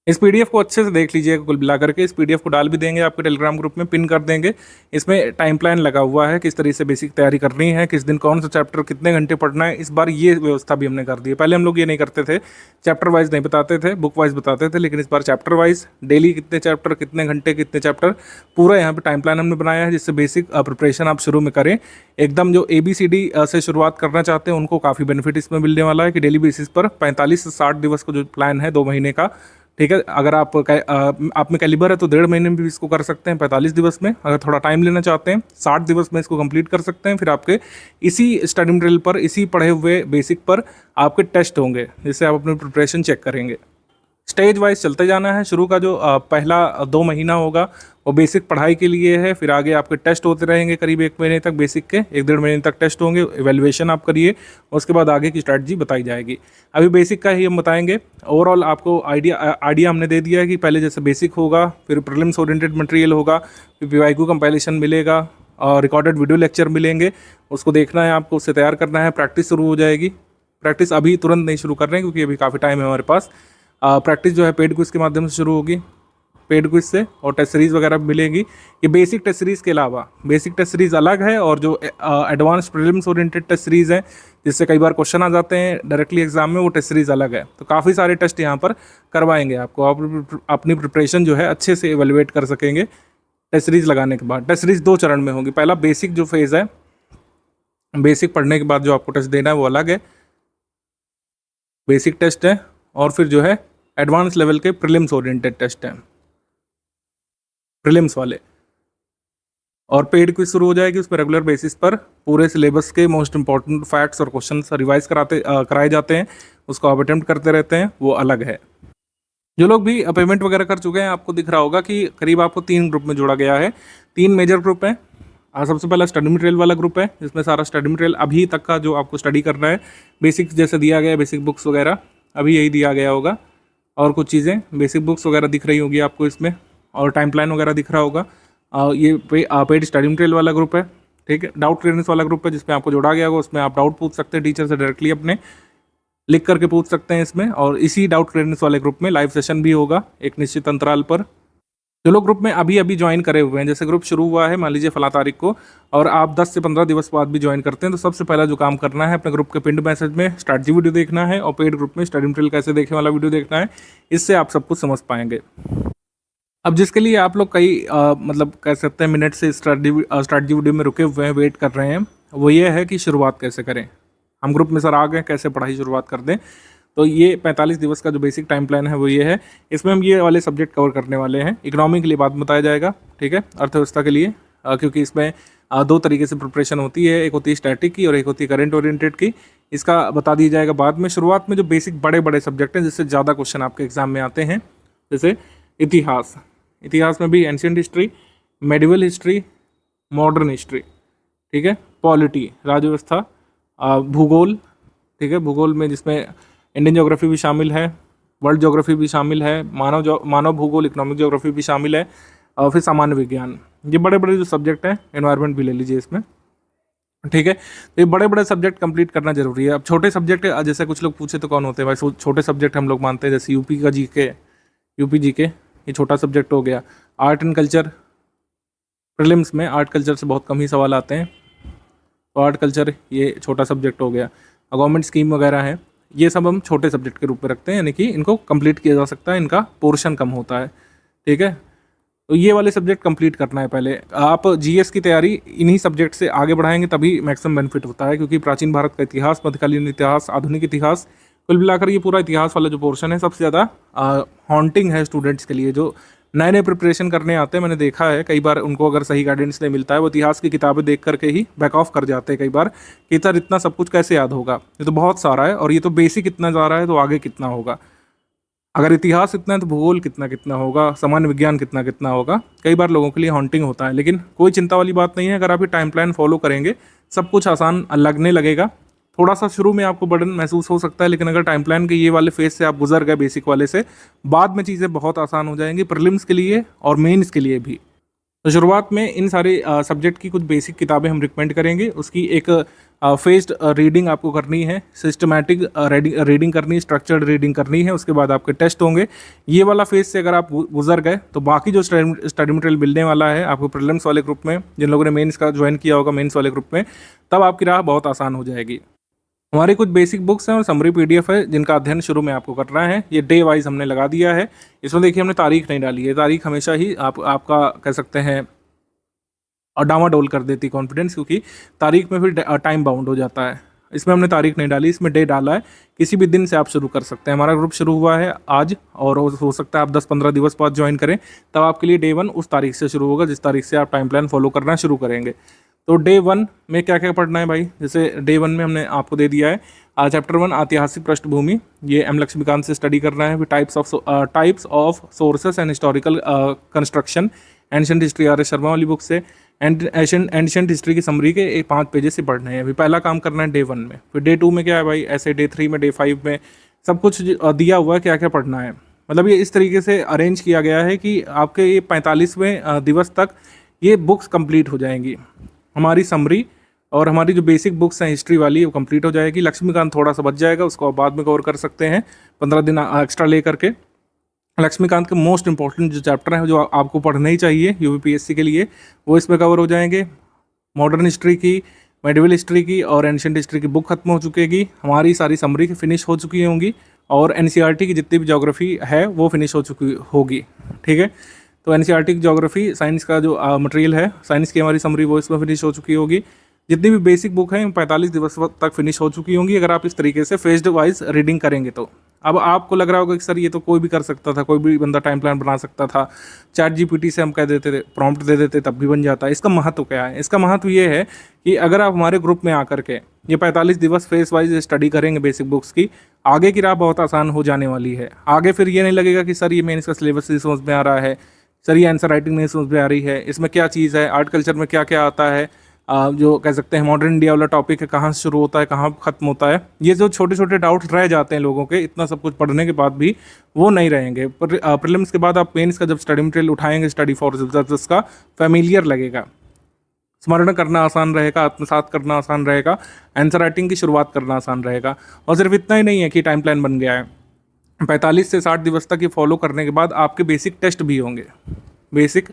इस पीडीएफ को अच्छे से देख लीजिएगा कुल मिला करके, इस पीडीएफ को डाल भी देंगे आपके टेलीग्राम ग्रुप में, पिन कर देंगे। इसमें टाइम प्लान लगा हुआ है, किस तरह से बेसिक तैयारी करनी है, किस दिन कौन सा चैप्टर कितने घंटे पढ़ना है। इस बार ये व्यवस्था भी हमने कर दी है, पहले हम लोग ये नहीं करते थे, चैप्टर वाइज नहीं बताते थे, बुक वाइज बताते थे, लेकिन इस बार चैप्टर वाइज डेली कितने चैप्टर, कितने घंटे, कितने चैप्टर, पूरा यहाँ पर टाइम प्लान हमने बनाया है, जिससे बेसिक प्रिपरेशन आप शुरू में करें। एकदम जो ABCD से शुरुआत करना चाहते हैं उनको काफ़ी बेनिफिट इसमें मिलने वाला है कि डेली बेसिस पर 45 से 60 दिवस का जो प्लान है 2 महीने का, ठीक है। अगर आप में कैलिबर है तो 1.5 महीने में भी इसको कर सकते हैं, 45 दिवस में। अगर थोड़ा टाइम लेना चाहते हैं 60 दिवस में इसको कंप्लीट कर सकते हैं। फिर आपके इसी स्टडी मटेरियल पर, इसी पढ़े हुए बेसिक पर आपके टेस्ट होंगे, जिससे आप अपनी प्रिपरेशन चेक करेंगे। स्टेज वाइज चलते जाना है। शुरू का जो पहला 2 महीना होगा वो बेसिक पढ़ाई के लिए है, फिर आगे आपके टेस्ट होते रहेंगे करीब 1 महीने तक, बेसिक के 1-1.5 महीने तक टेस्ट होंगे, इवैल्यूएशन आप करिए, उसके बाद आगे की स्ट्रैटेजी बताई जाएगी। अभी बेसिक का ही हम बताएंगे। ओवरऑल आपको आइडिया हमने दे दिया है कि पहले जैसे बेसिक होगा, फिर प्रीलिम्स ओरिएंटेड मटेरियल होगा, फिर पीवाईक्यू कंपाइलेशन मिलेगा और रिकॉर्डेड वीडियो लेक्चर मिलेंगे, उसको देखना है आपको, उससे तैयार करना है। प्रैक्टिस शुरू हो जाएगी। प्रैक्टिस अभी तुरंत नहीं शुरू कर रहे हैं क्योंकि अभी काफ़ी टाइम है हमारे पास। प्रैक्टिस जो है पेड क्विज के माध्यम से शुरू होगी, पेड क्विज से, और टेस्ट सीरीज़ वगैरह मिलेंगी। ये बेसिक टेस्ट सीरीज़ के अलावा बेसिक टेस्ट सीरीज़ अलग है, और जो advance prelims oriented test series है जिससे कई बार क्वेश्चन आ जाते हैं डायरेक्टली एग्जाम में, वो टेस्ट सीरीज़ अलग है। तो काफ़ी सारे टेस्ट यहाँ पर करवाएंगे आपको, आप अपनी प्रिपरेशन जो है अच्छे से एवेलुएट कर सकेंगे टेस्ट सीरीज़ लगाने के बाद। टेस्ट सीरीज़ 2 चरण में होगी। पहला बेसिक जो फेज़ है, बेसिक पढ़ने के बाद जो आपको टेस्ट देना है वो अलग है, बेसिक टेस्ट है, और फिर जो है एडवांस लेवल के प्रीलिम्स ओरिएंटेड टेस्ट हैं, प्रीलिम्स वाले। और पेड क्विज शुरू हो जाएगी, उसमें रेगुलर बेसिस पर पूरे सिलेबस के मोस्ट इंपॉर्टेंट फैक्ट्स और क्वेश्चंस रिवाइज कराए जाते हैं, उसको आप अटेम्प्ट करते रहते हैं, वो अलग है। जो लोग भी पेमेंट वगैरह कर चुके हैं, आपको दिख रहा होगा कि करीब आपको 3 ग्रुप में जोड़ा गया है। 3 मेजर ग्रुप हैं। सबसे पहला स्टडी मटेरियल वाला ग्रुप है, जिसमें सारा स्टडी मटेरियल अभी तक का जो आपको स्टडी करना है, बेसिक जैसे दिया गया है, बेसिक बुक्स वगैरह अभी यही दिया गया होगा, और कुछ चीज़ें बेसिक बुक्स वगैरह दिख रही होगी आपको इसमें, और टाइम प्लान वगैरह दिख रहा होगा। ये पेड स्टडी मटेरियल वाला ग्रुप है, ठीक है। डाउट क्लियरेंस वाला ग्रुप है जिसमें आपको जोड़ा गया होगा, उसमें आप डाउट पूछ सकते हैं टीचर से डायरेक्टली, अपने लिख करके पूछ सकते हैं इसमें। और इसी डाउट क्लियरेंस वाले ग्रुप में लाइव सेशन भी होगा एक निश्चित अंतराल पर। जो लोग ग्रुप में अभी अभी ज्वाइन करे हुए हैं, जैसे ग्रुप शुरू हुआ है मान लीजिए फला तारीख को, और आप 10 से 15 दिवस बाद भी ज्वाइन करते हैं, तो सबसे पहला जो काम करना है अपने ग्रुप के पिंड मैसेज में स्ट्रैटेजी वीडियो देखना है और पेड ग्रुप में स्टडी मटेरियल कैसे देखें वाला वीडियो देखना है। इससे आप सब कुछ समझ पाएंगे। अब जिसके लिए आप लोग कई मतलब कह सकते हैं मिनट से स्ट्रैटेजी वीडियो में रुके हुए हैं, वेट कर रहे हैं, वो ये है कि शुरुआत कैसे करें। हम ग्रुप में सर आ गए, कैसे पढ़ाई शुरुआत कर दें। तो ये 45 दिवस का जो बेसिक टाइम प्लान है वो ये है। इसमें हम ये वाले सब्जेक्ट कवर करने वाले हैं। इकोनॉमी के लिए बाद में बताया जाएगा, ठीक है, अर्थव्यवस्था के लिए, क्योंकि इसमें दो तरीके से प्रिपरेशन होती है, एक होती है स्टैटिक की और एक होती है करंट ओरिएंटेड की। इसका बता दिया जाएगा बाद में। शुरुआत में जो बेसिक बड़े बड़े सब्जेक्ट हैं जिससे ज़्यादा क्वेश्चन आपके एग्जाम में आते हैं, जैसे इतिहास। इतिहास में भी ancient history, medieval history, modern history, ठीक है, पॉलिटी, राज्य व्यवस्था, भूगोल, ठीक है, भूगोल में जिसमें इंडियन ज्योग्राफी भी शामिल है, वर्ल्ड ज्योग्राफी भी शामिल है, मानव भूगोल, इकोनॉमिक ज्योग्राफी भी शामिल है, और फिर सामान्य विज्ञान। ये बड़े बड़े जो सब्जेक्ट हैं, एनवायरनमेंट भी ले लीजिए इसमें, ठीक है। तो ये बड़े बड़े सब्जेक्ट कंप्लीट करना जरूरी है। अब छोटे सब्जेक्ट जैसे कुछ लोग पूछे तो कौन होते हैं भाई, छोटे सब्जेक्ट हम लोग मानते हैं जैसे यूपी का जीके, यूपी जीके ये छोटा सब्जेक्ट हो गया। आर्ट एंड कल्चर, प्रीलिम्स में आर्ट कल्चर से बहुत कम ही सवाल आते हैं, तो आर्ट कल्चर ये छोटा सब्जेक्ट हो गया। गवर्नमेंट स्कीम वगैरह है, ये सब हम छोटे सब्जेक्ट के रूप में रखते हैं, यानी कि इनको कंप्लीट किया जा सकता है, इनका पोर्शन कम होता है, ठीक है। तो ये वाले सब्जेक्ट कंप्लीट करना है पहले। आप जीएस की तैयारी इन्हीं सब्जेक्ट से आगे बढ़ाएंगे तभी मैक्सिमम बेनिफिट होता है, क्योंकि प्राचीन भारत का इतिहास, मध्यकालीन इतिहास, आधुनिक इतिहास, कुल मिलाकर ये पूरा इतिहास वाला जो पोर्शन है सबसे ज़्यादा हॉन्टिंग है स्टूडेंट्स के लिए। जो नए नए प्रिपरेशन करने आते हैं, मैंने देखा है कई बार उनको अगर सही गाइडेंस नहीं मिलता है, वो इतिहास की किताबें देख करके ही बैक ऑफ कर जाते हैं कई बार कि सर इतना सब कुछ कैसे याद होगा, ये तो बहुत सारा है, और ये तो बेसिक इतना जा रहा है तो आगे कितना होगा। अगर इतिहास इतना है तो भूगोल कितना कितना होगा, सामान्य विज्ञान कितना कितना होगा। कई बार लोगों के लिए हॉन्टिंग होता है, लेकिन कोई चिंता वाली बात नहीं है। अगर आप ये टाइम प्लान फॉलो करेंगे सब कुछ आसान लगने लगेगा। थोड़ा सा शुरू में आपको बर्डन महसूस हो सकता है, लेकिन अगर टाइम प्लान के ये वाले फेज से आप गुजर गए बेसिक वाले से, बाद में चीज़ें बहुत आसान हो जाएंगी, प्रीलिम्स के लिए और मेंस के लिए भी। तो शुरुआत में इन सारे सब्जेक्ट की कुछ बेसिक किताबें हम रिकमेंड करेंगे। उसकी एक फेस्ड रीडिंग आपको करनी है, सिस्टमैटिक रीडिंग करनी है, स्ट्रक्चर्ड रीडिंग करनी है। उसके बाद आपके टेस्ट होंगे। ये वाला फेज से अगर आप गुजर गए तो बाकी जो स्टडी मटेरियल मिलने वाला है आपको प्रीलिम्स वाले ग्रुप में, जिन लोगों ने मेंस का ज्वाइन किया होगा मेंस वाले ग्रुप में, तब आपकी राह बहुत आसान हो जाएगी। हमारी कुछ बेसिक बुक्स हैं और समरी पीडीएफ है जिनका अध्ययन शुरू में आपको करना है। ये डे वाइज हमने लगा दिया है। इसमें देखिए हमने तारीख नहीं डाली है, तारीख हमेशा ही आपका कह सकते हैं और डामाडोल कर देती कॉन्फिडेंस, क्योंकि तारीख में फिर टाइम बाउंड हो जाता है। इसमें हमने तारीख नहीं डाली, इसमें डे डाला है। किसी भी दिन से आप शुरू कर सकते हैं। हमारा ग्रुप शुरू हुआ है आज, और हो सकता है आप 10-15 दिवस बाद ज्वाइन करें, तब आपके लिए डे 1 उस तारीख से शुरू होगा जिस तारीख से आप टाइम प्लान फॉलो करना शुरू करेंगे। तो डे 1 में क्या क्या पढ़ना है भाई, जैसे डे 1 में हमने आपको दे दिया है चैप्टर 1 ऐतिहासिक पृष्ठभूमि, ये एम लक्ष्मीकांत से स्टडी करना है। फिर types of sources and historical construction, ancient history R S Sharma वाली बुक से, एंशिएंट हिस्ट्री की समरी के 5 पेजेस से पढ़ने हैं। अभी पहला काम करना है डे 1 में। फिर डे 2 में क्या है भाई, ऐसे डे 3 में, डे 5 में सब कुछ दिया हुआ है क्या क्या पढ़ना है। मतलब ये इस तरीके से अरेंज किया गया है कि आपके ये 45वें दिवस तक ये बुक्स कंप्लीट हो जाएंगी। हमारी समरी और हमारी जो बेसिक बुक्स हैं हिस्ट्री वाली वो कंप्लीट हो जाएगी। लक्ष्मीकांत थोड़ा सा बच जाएगा, उसको आप बाद में कवर कर सकते हैं 15 दिन एक्स्ट्रा ले करके। लक्ष्मीकांत के मोस्ट इंपॉर्टेंट जो चैप्टर हैं जो आपको पढ़ने ही चाहिए यूपीपीएससी के लिए, वो इसमें कवर हो जाएंगे। मॉडर्न हिस्ट्री की, मेडिवल हिस्ट्री की और एंशिएंट हिस्ट्री की बुक खत्म हो चुकेगी। हमारी सारी समरी फिनिश हो चुकी होंगी, और एनसीईआरटी की जितनी भी ज्योग्राफी है वो फिनिश हो चुकी होगी, ठीक है। तो एनसीईआरटी की ज्योग्राफी, साइंस का जो मटेरियल है, साइंस की हमारी समरी वो इसमें फिनिश हो चुकी होगी। जितनी भी बेसिक बुक है 45 दिवस तक फिनिश हो चुकी होंगी, अगर आप इस तरीके से फेज्ड वाइज रीडिंग करेंगे तो। अब आपको लग रहा होगा कि सर ये तो कोई भी कर सकता था, कोई भी बंदा टाइम प्लान बना सकता था, चैट जीपीटी से हम कह देते थे, प्रॉम्प्ट दे देते तब भी बन जाता है। इसका महत्व क्या है? इसका महत्व ये है कि अगर आप हमारे ग्रुप में आकर के ये 45 दिवस फेज वाइज स्टडी करेंगे बेसिक बुक्स की, आगे की राह बहुत आसान हो जाने वाली है। आगे फिर ये नहीं लगेगा कि सर ये मेंस का सिलेबस नहीं समझ में आ रहा है, सर ये आंसर राइटिंग नहीं समझ में आ रही है, इसमें क्या चीज़ है, आर्ट कल्चर में क्या क्या आता है, जो कह सकते हैं मॉडर्न इंडिया वाला टॉपिक है, कहाँ से शुरू होता है, कहाँ खत्म होता है। ये जो छोटे छोटे डाउट्स रह जाते हैं लोगों के, इतना सब कुछ पढ़ने के बाद भी वो नहीं रहेंगे। पर प्रीलिम्स के बाद आप मेंस का जब स्टडी मटेरियल उठाएंगे, स्टडी फॉर सिलेबस का फैमिलियर लगेगा, स्मरण करना आसान रहेगा, आत्मसात करना आसान रहेगा, आंसर राइटिंग की शुरुआत करना आसान रहेगा। और सिर्फ इतना ही नहीं है कि टाइम प्लान बन गया है, 45 से 60 दिवस तक ये फॉलो करने के बाद आपके बेसिक टेस्ट भी होंगे। बेसिक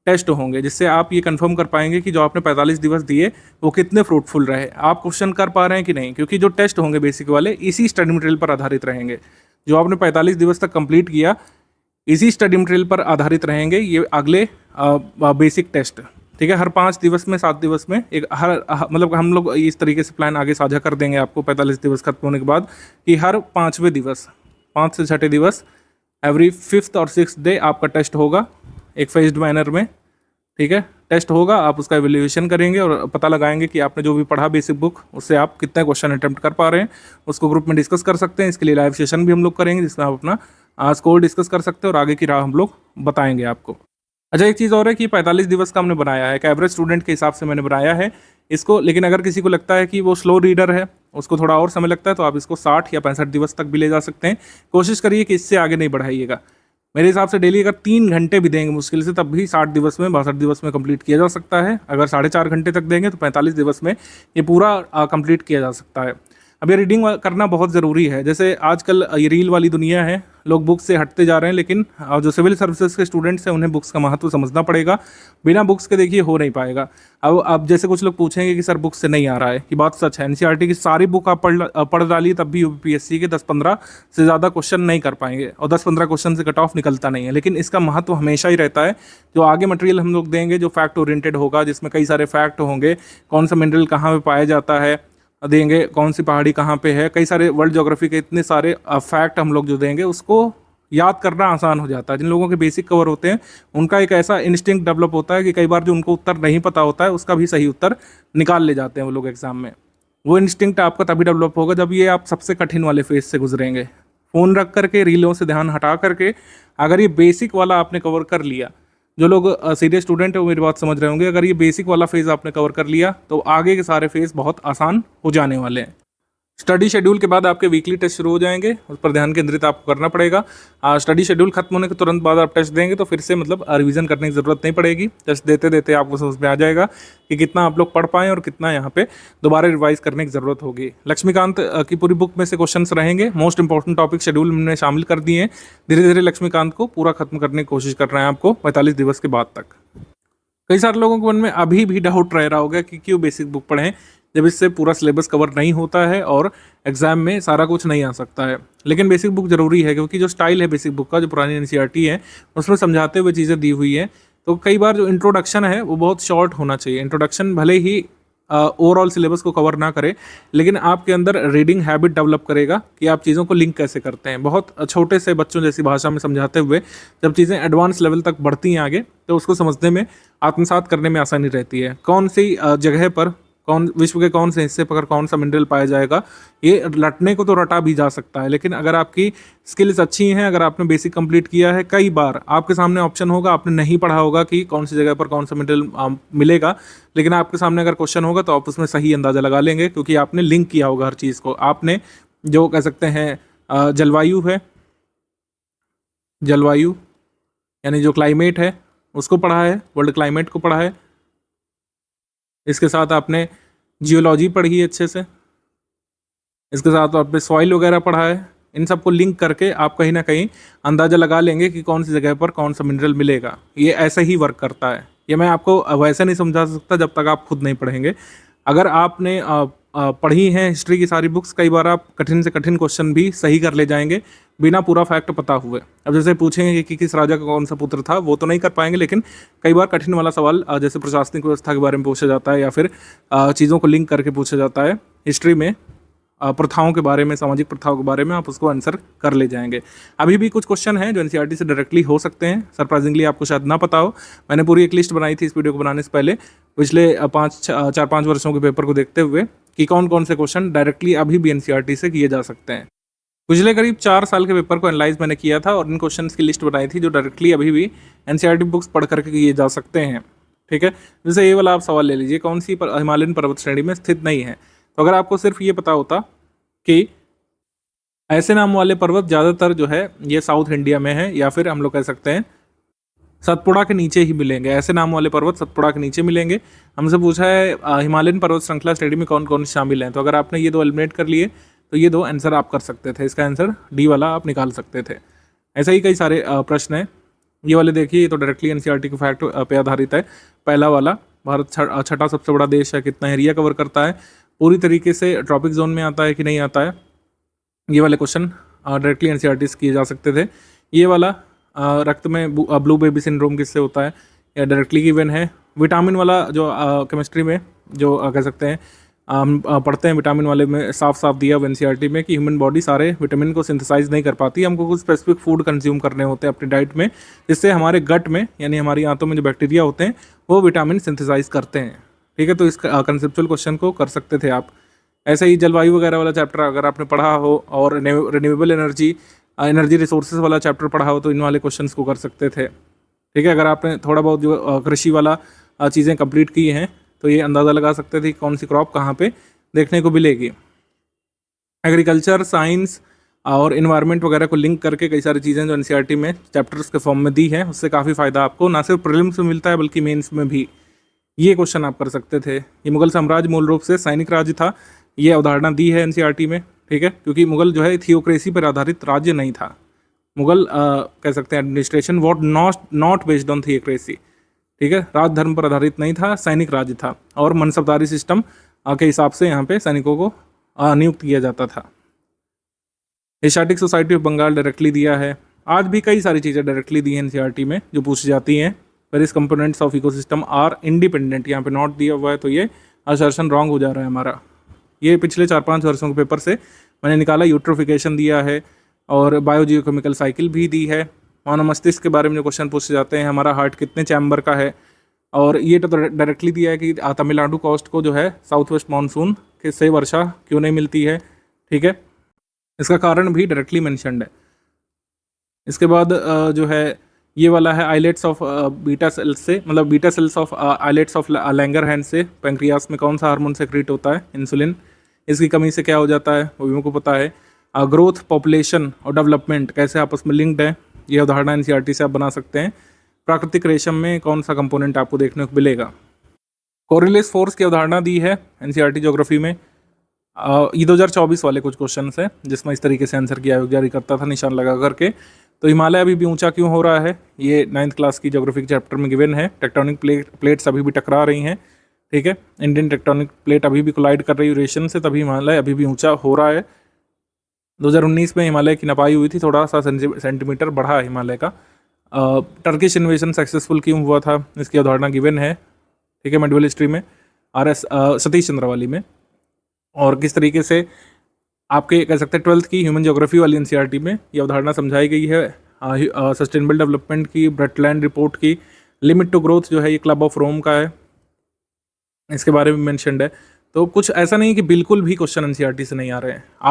टेस्ट होंगे, जिससे आप ये कंफर्म कर पाएंगे कि जो आपने 45 दिवस दिए वो कितने फ्रूटफुल रहे, आप क्वेश्चन कर पा रहे हैं कि नहीं। क्योंकि जो टेस्ट होंगे बेसिक वाले इसी स्टडी मटेरियल पर आधारित रहेंगे। जो आपने 45 दिवस तक कंप्लीट किया इसी स्टडी मटेरियल पर आधारित रहेंगे ये अगले बेसिक टेस्ट। ठीक है, हर 5 दिवस में 7 दिवस में एक मतलब हम लोग इस तरीके से प्लान आगे साझा कर देंगे आपको 45 दिवस खत्म होने के बाद, कि हर 5वें दिवस, 5 से 6 दिवस, एवरी 5th और 6th डे आपका टेस्ट होगा एक फेज्ड मैनर में। ठीक है, टेस्ट होगा, आप उसका एवेल्यूएशन करेंगे और पता लगाएंगे कि आपने जो भी पढ़ा बेसिक बुक उससे आप कितने क्वेश्चन अटेम्प्ट कर पा रहे हैं। उसको ग्रुप में डिस्कस कर सकते हैं। इसके लिए लाइव सेशन भी हम लोग करेंगे जिसमें आप अपना स्कोर डिस्कस कर सकते हैं और आगे की राह हम लोग बताएंगे आपको। अच्छा, एक चीज़ और है कि 45 दिवस का हमने बनाया है, एक एवरेज स्टूडेंट के हिसाब से मैंने बनाया है इसको। लेकिन अगर किसी को लगता है कि वो स्लो रीडर है, उसको थोड़ा और समय लगता है, तो आप इसको 60 या 65 दिवस तक भी ले जा सकते हैं। कोशिश करिए कि इससे आगे नहीं बढ़ाइएगा। मेरे हिसाब से डेली अगर 3 घंटे भी देंगे मुश्किल से, तब भी 60 दिवस में 62 दिवस में कंप्लीट किया जा सकता है। अगर 4.5 घंटे तक देंगे तो 45 दिवस में ये पूरा कंप्लीट किया जा सकता है। अब ये रीडिंग करना बहुत ज़रूरी है। जैसे आजकल ये रील वाली दुनिया है, लोग बुक्स से हटते जा रहे हैं, लेकिन जो सिविल सर्विसेज के स्टूडेंट्स हैं उन्हें बुक्स का महत्व समझना पड़ेगा। बिना बुक्स के देखिए हो नहीं पाएगा। अब जैसे कुछ लोग पूछेंगे कि सर बुक्स से नहीं आ रहा है, कि बात सच है। एनसीईआरटी की सारी बुक आप पढ़ डालिए तब भी यूपीएससी के 10-15 से ज़्यादा क्वेश्चन नहीं कर पाएंगे, और 10-15 क्वेश्चन से कट ऑफ निकलता नहीं है। लेकिन इसका महत्व हमेशा ही रहता है। जो आगे मटेरियल हम लोग देंगे जो फैक्ट ओरिएंटेड होगा, जिसमें कई सारे फैक्ट होंगे, कौन सा मिनरल कहाँ पे पाया जाता है देंगे, कौन सी पहाड़ी कहाँ पे है, कई सारे वर्ल्ड ज्योग्राफी के इतने सारे फैक्ट हम लोग जो देंगे उसको याद करना आसान हो जाता है। जिन लोगों के बेसिक कवर होते हैं उनका एक ऐसा इंस्टिंक्ट डेवलप होता है कि कई बार जो उनको उत्तर नहीं पता होता है उसका भी सही उत्तर निकाल ले जाते हैं वो लोग एग्जाम में। वो इंस्टिंक्ट आपका तभी डेवलप होगा जब ये आप सबसे कठिन वाले फेज से गुजरेंगे। फ़ोन रख करके, रीलों से ध्यान हटा करके अगर ये बेसिक वाला आपने कवर कर लिया, जो लोग सीरियस स्टूडेंट है वो मेरी बात समझ रहे होंगे, अगर ये बेसिक वाला फेज़ आपने कवर कर लिया तो आगे के सारे फेज़ बहुत आसान हो जाने वाले हैं। स्टडी शेड्यूल के बाद आपके वीकली टेस्ट शुरू हो जाएंगे, उस पर ध्यान केंद्रित आपको करना पड़ेगा। स्टडी शेड्यूल खत्म होने के तुरंत बाद आप टेस्ट देंगे तो फिर से मतलब रिवीजन करने की ज़रूरत नहीं पड़ेगी। टेस्ट देते देते आपको समझ में आ जाएगा कि कितना आप लोग पढ़ पाएँ और कितना यहाँ पे दोबारा रिवाइज करने की ज़रूरत होगी। लक्ष्मीकांत की पूरी बुक में से क्वेश्चंस रहेंगे, मोस्ट इंपॉर्टेंट टॉपिक शेड्यूल में शामिल कर दिए हैं। धीरे धीरे लक्ष्मीकांत को पूरा खत्म करने की कोशिश कर रहे हैं आपको 45 दिवस के बाद तक। कई सारे लोगों के मन में अभी भी डाउट रह रहा होगा कि क्यों बेसिक बुक पढ़ें जब इससे पूरा सिलेबस कवर नहीं होता है और एग्जाम में सारा कुछ नहीं आ सकता है। लेकिन बेसिक बुक ज़रूरी है, क्योंकि जो स्टाइल है बेसिक बुक का, जो पुरानी एनसीईआरटी है उसमें समझाते हुए चीज़ें दी हुई हैं। तो कई बार जो इंट्रोडक्शन है वो बहुत शॉर्ट होना चाहिए। इंट्रोडक्शन भले ही ओवरऑल सिलेबस को कवर ना करे, लेकिन आपके अंदर रीडिंग हैबिट डेवलप करेगा कि आप चीज़ों को लिंक कैसे करते हैं। बहुत छोटे से बच्चों जैसी भाषा में समझाते हुए जब चीज़ें एडवांस लेवल तक बढ़ती हैं आगे, तो उसको समझने में, आत्मसात करने में आसानी रहती है। कौन सी जगह पर विश्व के कौन से हिस्से पर कौन सा मिनरल पाया जाएगा, ये रटने को तो रटा भी जा सकता है। लेकिन अगर आपकी स्किल्स अच्छी हैं, अगर आपने बेसिक कंप्लीट किया है, कई बार आपके सामने ऑप्शन होगा, आपने नहीं पढ़ा होगा कि कौन सी जगह पर कौन सा मिनरल मिलेगा, लेकिन आपके सामने अगर क्वेश्चन होगा तो आप उसमें सही अंदाज़ा लगा लेंगे, क्योंकि आपने लिंक किया होगा हर चीज़ को। आपने जो कह सकते हैं जलवायु है, जलवायु यानी जो क्लाइमेट है उसको पढ़ा है, वर्ल्ड क्लाइमेट को पढ़ा है। इसके साथ आपने जियोलॉजी पढ़ी है अच्छे से, इसके साथ आपने सॉइल वगैरह पढ़ा है। इन सबको लिंक करके आप कहीं ना कहीं अंदाज़ा लगा लेंगे कि कौन सी जगह पर कौन सा मिनरल मिलेगा। ये ऐसे ही वर्क करता है। ये मैं आपको वैसे नहीं समझा सकता जब तक आप खुद नहीं पढ़ेंगे। अगर आपने पढ़ी हैं हिस्ट्री की सारी बुक्स, कई बार आप कठिन से कठिन क्वेश्चन भी सही कर ले जाएंगे बिना पूरा फैक्ट पता हुए। अब जैसे पूछेंगे कि किस राजा का कौन सा पुत्र था, वो तो नहीं कर पाएंगे, लेकिन कई बार कठिन वाला सवाल जैसे प्रशासनिक व्यवस्था के बारे में पूछा जाता है, या फिर चीज़ों को लिंक करके पूछा जाता है हिस्ट्री में, प्रथाओं के बारे में, सामाजिक प्रथाओं के बारे में, आप उसको आंसर कर ले जाएंगे। अभी भी कुछ क्वेश्चन हैं जो एनसीईआरटी से डायरेक्टली हो सकते हैं, सरप्राइजिंगली आपको शायद ना पता हो। मैंने पूरी एक लिस्ट बनाई थी इस वीडियो को बनाने से पहले, पिछले 4-5 वर्षों के पेपर को देखते हुए, कि कौन कौन से क्वेश्चन डायरेक्टली अभी भी एनसीईआरटी से किए जा सकते हैं। पिछले करीब 4 साल के पेपर को एनालाइज मैंने किया था और इन क्वेश्चंस की लिस्ट बनाई थी जो डायरेक्टली अभी भी एनसीईआरटी बुक्स पढ़ करके किए जा सकते हैं। ठीक है, जैसे ये वाला आप सवाल ले लीजिए, कौन सी हिमालयन पर्वत श्रेणी में स्थित नहीं है। तो अगर आपको सिर्फ ये पता होता कि ऐसे नाम वाले पर्वत ज़्यादातर जो है ये साउथ इंडिया में है, या फिर हम लोग कह सकते हैं सतपुड़ा के नीचे ही मिलेंगे, ऐसे नाम वाले पर्वत सतपुड़ा के नीचे मिलेंगे। हमसे पूछा है हिमालयन पर्वत श्रृंखला श्रेणी में कौन कौन शामिल हैं। तो अगर आपने ये 2 एलिमिनेट कर लिए तो ये 2 आंसर आप कर सकते थे, इसका आंसर डी वाला आप निकाल सकते थे। ऐसे ही कई सारे प्रश्न हैं ये वाले देखिए, ये तो डायरेक्टली एनसीईआरटी के फैक्ट पे आधारित है। पहला वाला, भारत छठा सबसे बड़ा देश है, कितना एरिया कवर करता है, पूरी तरीके से ट्रॉपिक जोन में आता है कि नहीं आता है। ये वाले क्वेश्चन डायरेक्टली एनसीईआरटी से किए जा सकते थे। ये वाला रक्त में ब्लू बेबी सिंड्रोम किससे होता है, या डायरेक्टली गिवन है। विटामिन वाला जो केमिस्ट्री में जो कह सकते हैं हम पढ़ते हैं, विटामिन वाले में साफ साफ दिया हुआ एनसीईआरटी में कि ह्यूमन बॉडी सारे विटामिन को सिंथेसाइज नहीं कर पाती, हमको कुछ स्पेसिफिक फूड कंज्यूम करने होते हैं अपनी डाइट में, जिससे हमारे गट में यानी हमारी आंतों में जो बैक्टीरिया होते हैं वो विटामिन सिंथेसाइज करते हैं। ठीक है, तो इस कंसेप्चुअल क्वेश्चन को कर सकते थे आप। ऐसे ही जलवायु वगैरह वाला चैप्टर अगर आपने पढ़ा हो और रिन्यूएबल एनर्जी रिसोर्सेज वाला चैप्टर पढ़ा हो तो इन वाले क्वेश्चंस को कर सकते थे। ठीक है, अगर आपने थोड़ा बहुत जो कृषि वाला चीज़ें कंप्लीट की हैं तो ये अंदाज़ा लगा सकते थे कि कौन सी क्रॉप कहाँ पे देखने को मिलेगी। एग्रीकल्चर, साइंस और इन्वायरमेंट वगैरह को लिंक करके कई सारी चीज़ें जो एनसीईआरटी में चैप्टर्स के फॉर्म में दी हैं, उससे काफ़ी फ़ायदा आपको ना सिर्फ प्रीलिम्स में मिलता है बल्कि मेंस में भी। ये क्वेश्चन आप कर सकते थे। ये मुगल साम्राज्य मूल रूप से सैनिक राज्य था, ये अवधारणा दी है एनसीईआरटी में। ठीक है, क्योंकि मुगल जो है थियोक्रेसी पर आधारित राज्य नहीं था। मुगल कह सकते हैं administration what not based on theocracy. ठीक है, राज धर्म पर आधारित नहीं था, सैनिक राज्य था और मनसबदारी सिस्टम के हिसाब से यहाँ पे सैनिकों को नियुक्त किया जाता था। Asiatic society of Bengal directly दिया है। आज भी कई सारी चीज़ें डायरेक्टली दी हैं एनसीईआरटी में जो पूछी जाती हैं। Various components of ecosystem are independent, यहाँ पे नॉट दिया हुआ है तो ये असर्शन रॉन्ग हो जा रहा है हमारा। ये पिछले 4-5 वर्षों के पेपर से मैंने निकाला। यूट्रोफिकेशन दिया है और बायोजियोकेमिकल साइकिल भी दी है। मानव मस्तिष्क के बारे में जो क्वेश्चन पूछे जाते हैं, हमारा हार्ट कितने चैम्बर का है, और ये तो डायरेक्टली दिया है कि तमिलनाडु कोस्ट को जो है साउथ वेस्ट मानसून के से वर्षा क्यों नहीं मिलती है। ठीक है, इसका कारण भी डायरेक्टली मेंशन्ड है। इसके बाद जो है ये वाला है आइलेट्स ऑफ बीटा सेल्स से, मतलब beta cells of islets of Langerhans से पैंक्रियास में कौन सा हार्मोन सेक्रेट होता है, इंसुलिन। इसकी कमी से क्या हो जाता है वो भी मुझको पता है। ग्रोथ, पॉपुलेशन और डेवलपमेंट कैसे आपस में लिंक्ड है, ये उदाहरण एनसीईआरटी से आप बना सकते हैं। प्राकृतिक रेशम में कौन सा कंपोनेंट आपको देखने को मिलेगा। कोरिलेस फोर्स की अवधारणा दी है एनसीईआरटी ज्योग्राफी में। ये 2024 वाले कुछ क्वेश्चन है जिसमें इस तरीके से आंसर किया जारी करता था निशान लगा करके। तो हिमालय अभी भी ऊंचा क्यों हो रहा है, ये 9th क्लास की ज्योग्राफी के चैप्टर में गिवन है। टेक्टोनिक प्लेट्स अभी भी टकरा रही हैं। ठीक है, इंडियन टेक्टोनिक प्लेट अभी भी कोलाइड कर रही है यूरेशियन से, तभी हिमालय अभी भी ऊंचा हो रहा है। 2019 में हिमालय की नपाई हुई थी, थोड़ा सा सेंटीमीटर बढ़ा हिमालय का। टर्किश इन्वेजन सक्सेसफुल क्यों हुआ था, इसकी अवधारणा गिवन है। ठीक है, मेडिवल हिस्ट्री में RS सतीश चंद्रावाली में। और किस तरीके से आपके कह सकते हैं 12th की ह्यूमन ज्योग्राफी वाली एनसीईआरटी में ये अवधारणा समझाई गई है। सस्टेनेबल डेवलपमेंट की, ब्रेटलैंड रिपोर्ट की। लिमिट टू ग्रोथ जो है ये क्लब ऑफ रोम का है, इसके बारे में मेंशन्ड है। तो कुछ ऐसा नहीं है कि बिल्कुल भी क्वेश्चन एनसीईआरटी से नहीं आ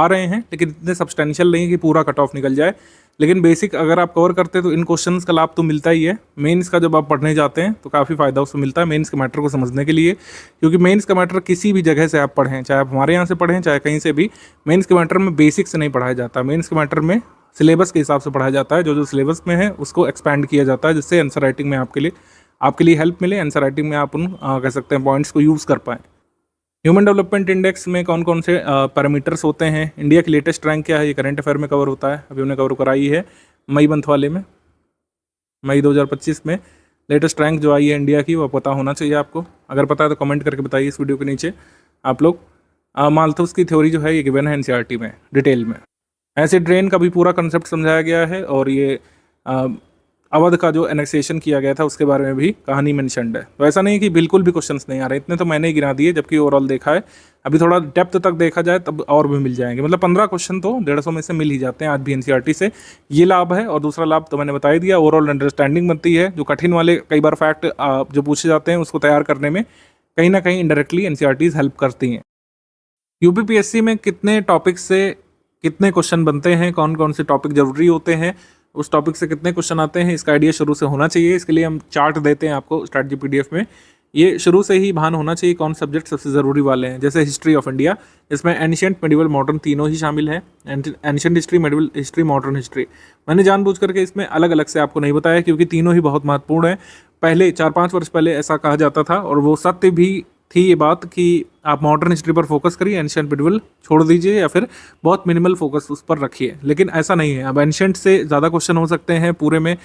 रहे हैं, लेकिन इतने सब्सटेंशियल नहीं है कि पूरा कट ऑफ निकल जाए। लेकिन बेसिक अगर आप कवर करते हैं तो इन क्वेश्चंस का लाभ तो मिलता ही है। मेंस का जब आप पढ़ने जाते हैं तो काफ़ी फ़ायदा उससे मिलता है मेंस के मैटर को समझने के लिए, क्योंकि मेंस का मैटर किसी भी जगह से आप पढ़ें, चाहे आप हमारे यहाँ से पढ़ें चाहे कहीं से भी, मेंस के मैटर में बेसिक से नहीं पढ़ाया जाता। मेंस के मैटर में सिलेबस के हिसाब से पढ़ाया जाता है। जो सिलेबस में है उसको एक्सपैंड किया जाता है, जिससे आंसर राइटिंग में आपके लिए हेल्प मिले। आंसर राइटिंग में आप उन कह सकते हैं पॉइंट्स को यूज़ कर पाएँ। ह्यूमन डेवलपमेंट इंडेक्स में कौन कौन से पैरामीटर्स होते हैं, इंडिया की लेटेस्ट रैंक क्या है, ये करंट अफेयर में कवर होता है। अभी हमने कवर कराई है मई मंथ वाले में, मई 2025 में लेटेस्ट रैंक जो आई है इंडिया की, वो पता होना चाहिए आपको। अगर पता है तो कमेंट करके बताइए इस वीडियो के नीचे आप लोग। माल्थस की थ्योरी जो है ये गिवन है एनसीईआरटी में डिटेल में। एसिड रेन का भी पूरा कंसेप्ट समझाया गया है, और ये अवध का जो एनेक्सेशन किया गया था उसके बारे में भी कहानी मेंशन्ड है। तो ऐसा नहीं कि बिल्कुल भी क्वेश्चंस नहीं आ रहे, इतने तो मैंने ही गिना दिए, जबकि ओवरऑल देखा है। अभी थोड़ा डेप्थ तक देखा जाए तब और भी मिल जाएंगे, मतलब 15 क्वेश्चन तो 150 में से मिल ही जाते हैं आज भी एनसीईआरटी से। ये लाभ है, और दूसरा लाभ तो मैंने बता ही दिया, ओवरऑल अंडरस्टैंडिंग बनती है। जो कठिन वाले कई बार फैक्ट जो पूछे जाते हैं उसको तैयार करने में कहीं ना कहीं इनडायरेक्टली एनसीईआरटीज हेल्प करती हैं। यूपीपीएससी में कितने टॉपिक से कितने क्वेश्चन बनते हैं, कौन कौन से टॉपिक जरूरी होते हैं, उस टॉपिक से कितने क्वेश्चन आते हैं, इसका आइडिया शुरू से होना चाहिए। इसके लिए हम चार्ट देते हैं आपको स्ट्रैटेजी PDF में। ये शुरू से ही भान होना चाहिए कौन सब्जेक्ट सबसे ज़रूरी वाले हैं। जैसे हिस्ट्री ऑफ इंडिया, इसमें एंशिएंट, मेडिवल, मॉडर्न तीनों ही शामिल है। Ancient history, medieval history, modern history मैंने जानबूझ करके इसमें अलग अलग से आपको नहीं बताया, क्योंकि तीनों ही बहुत महत्वपूर्ण है। पहले 4-5 वर्ष पहले ऐसा कहा जाता था, और वो सत्य भी थी ये बात कि आप मॉडर्न हिस्ट्री पर फोकस करिए, एंशिएंट मेडिवल छोड़ दीजिए, या फिर बहुत मिनिमल फोकस उस पर रखिए। लेकिन ऐसा नहीं है, अब एंशिएंट से ज़्यादा क्वेश्चन हो सकते हैं पूरे में,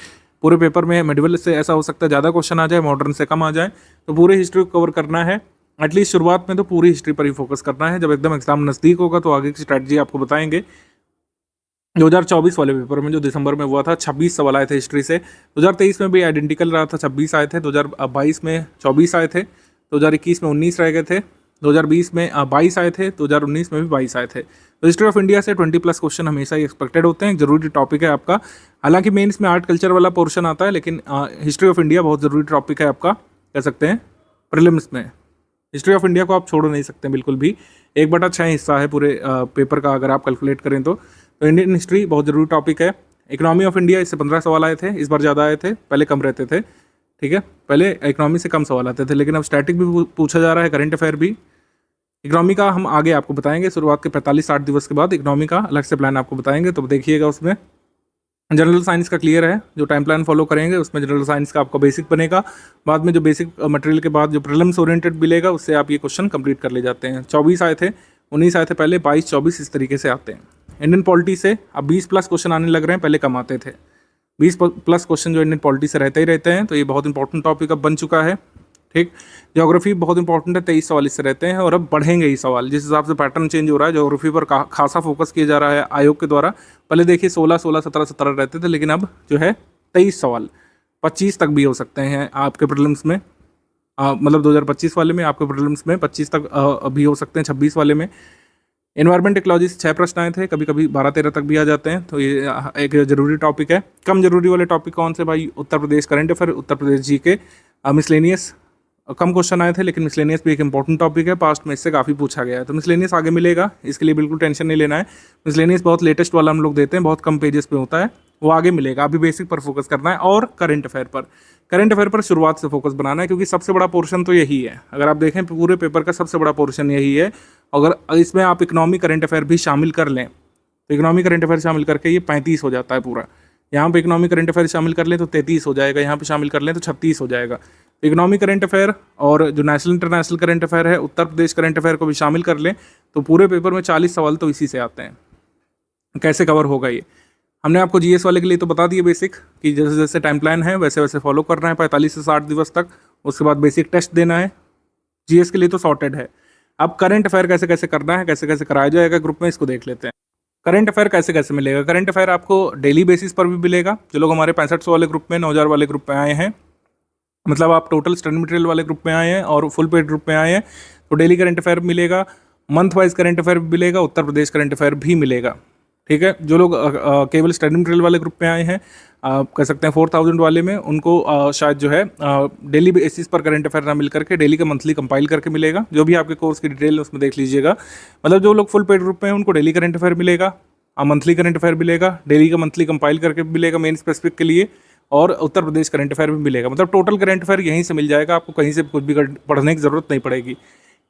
पूरे पेपर में मेडिवल से ऐसा हो सकता है ज़्यादा क्वेश्चन आ जाए, मॉडर्न से कम आ जाए, तो पूरे हिस्ट्री को कवर करना है। एटलीस्ट शुरुआत में तो पूरी हिस्ट्री पर ही फोकस करना है। जब एकदम एग्जाम नज़दीक होगा तो आगे की स्ट्रैटेजी आपको बताएंगे। 2024 वाले पेपर में जो दिसंबर में हुआ था 26 सवाल आए थे हिस्ट्री से। 2023 में भी आइडेंटिकल रहा था, 26 आए थे। 2022 में 24 आए थे। 2021 में 19 रह गए थे। 2020 में 22 आए थे। 2019 में भी 22 आए थे। तो हिस्ट्री ऑफ इंडिया से 20+ क्वेश्चन हमेशा ही एक्सपेक्टेड होते हैं। जरूरी टॉपिक है आपका। हालांकि मेंस में आर्ट कल्चर वाला पोर्शन आता है, लेकिन हिस्ट्री ऑफ इंडिया बहुत ज़रूरी टॉपिक है आपका, कह सकते हैं प्रीलिम्स में। हिस्ट्री ऑफ इंडिया को आप छोड़ नहीं सकते बिल्कुल भी। 1/6 हिस्सा है पूरे पेपर का अगर आप कैलकुलेट करें तो इंडियन हिस्ट्री बहुत ज़रूरी टॉपिक है। इकोनॉमी ऑफ इंडिया, इससे 15 सवाल आए थे, इस बार ज़्यादा आए थे, पहले कम रहते थे। ठीक है, पहले इकोनॉमी से कम सवाल आते थे, लेकिन अब स्टैटिक भी पूछा जा रहा है, करंट अफेयर भी। इकोनॉमी का हम आगे आपको बताएंगे, शुरुआत के 45-60 दिवस के बाद इकोनॉमी का अलग से प्लान आपको बताएंगे, तो देखिएगा उसमें। जनरल साइंस का क्लियर है, जो टाइम प्लान फॉलो करेंगे उसमें जनरल साइंस का आपका बेसिक बनेगा। बाद में जो बेसिक मटेरियल के बाद जो प्रीलिम्स ओरिएंटेड मिलेगा उससे आप ये क्वेश्चन कंप्लीट कर ले जाते हैं। 24 आए थे, 19 आए थे पहले, 22, 24 इस तरीके से आते हैं। इंडियन पॉलिटी से अब 20+ क्वेश्चन आने लग रहे हैं, पहले कम आते थे। 20+ क्वेश्चन जो इंडियन पॉलिटी से रहते ही रहते हैं, तो ये बहुत इंपॉर्टेंट टॉपिक अब बन चुका है। ठीक, ज्योग्राफी बहुत इंपॉर्टेंट है, 23 सवाल इससे रहते हैं और अब बढ़ेंगे ही सवाल। जिस हिसाब से पैटर्न चेंज हो रहा है, ज्योग्राफी पर खासा फोकस किया जा रहा है आयोग के द्वारा। पहले देखिए 16, 17 रहते थे, लेकिन अब जो है 23 सवाल, 25 तक भी हो सकते हैं आपके प्रीलिम्स में। मतलब 2025 वाले में आपके प्रीलिम्स में 25 तक भी हो सकते हैं, 26 वाले में। एनवायरमेंट टेक्नोलॉजी से 6 प्रश्न आए थे, कभी कभी 12-13 तक भी आ जाते हैं, तो ये एक जरूरी टॉपिक है। कम जरूरी वाले टॉपिक कौन से भाई? Uttar Pradesh current affair, Uttar Pradesh GK, miscellaneous कम क्वेश्चन आए थे, लेकिन मिसलेनियस भी एक इंपॉर्टेंट टॉपिक है, पास्ट में इससे काफ़ी पूछा गया है, तो मिसलेनियस आगे मिलेगा, इसके लिए बिल्कुल टेंशन नहीं लेना है। मिसलेनियस बहुत लेटेस्ट वाला हम लोग देते हैं, बहुत कम पेजेस पे होता है, वो आगे मिलेगा। अभी बेसिक पर फोकस करना है और करंट अफेयर पर शुरुआत से फोकस बनाना है, क्योंकि सबसे बड़ा पोर्शन तो यही है। अगर आप देखें पूरे पेपर का सबसे बड़ा पोर्शन यही है। अगर इसमें आप इकोनॉमी करंट अफेयर भी शामिल कर लें, तो इकोनॉमी करंट अफेयर शामिल करके ये 35 हो जाता है पूरा। यहाँ पे इकोनॉमी करंट अफेयर शामिल कर लें तो 33 हो जाएगा, यहाँ पे शामिल कर लें तो 36 हो जाएगा। इकोनॉमी करंट अफेयर और जो नेशनल इंटरनेशनल करंट अफेयर है, उत्तर प्रदेश करंट अफेयर को भी शामिल कर लें, तो पूरे पेपर में 40 सवाल तो इसी से आते हैं। कैसे कवर होगा ये हमने आपको जीएस वाले के लिए तो बता दिए बेसिक, कि जैसे जैसे टाइम प्लान है वैसे वैसे फॉलो करना है 45 से 60 दिवस तक। उसके बाद बेसिक टेस्ट देना है। जीएस के लिए तो सॉर्टेड है। अब करंट अफेयर कैसे कैसे करना है, कैसे कैसे कराया जाएगा ग्रुप में, इसको देख लेते हैं। करंट अफेयर कैसे कैसे मिलेगा? करंट अफेयर आपको डेली बेसिस पर भी मिलेगा। जो लोग हमारे 6500 वाले ग्रुप में, 9000 वाले ग्रुप में आए हैं, मतलब आप टोटल स्टडी मटेरियल वाले ग्रुप में आए हैं और फुल पेड ग्रुप में आए हैं, तो डेली करंट अफेयर मिलेगा, मंथ वाइज करंट अफेयर भी मिलेगा, उत्तर प्रदेश करंट अफेयर भी मिलेगा। ठीक है, जो लोग केवल स्टडी मटेरियल वाले ग्रुप में आए हैं, कह सकते हैं 4000 वाले में, उनको शायद जो है डेली बेसिस पर करंट अफेयर ना मिल करके डेली का मंथली कंपाइल करके मिलेगा। जो भी आपके कोर्स की डिटेल है उसमें देख लीजिएगा। मतलब जो लोग फुल पेड ग्रुप में हैं उनको डेली करंट अफेयर मिलेगा, मंथली करंट अफेयर मिलेगा, डेली का मंथली कंपाइल करके मिलेगा मेन स्पेसिफिक के लिए, और उत्तर प्रदेश करंट अफेयर भी मिलेगा। मतलब टोटल करंट अफेयर यहीं से मिल जाएगा, आपको कहीं से कुछ भी पढ़ने की जरूरत नहीं पड़ेगी।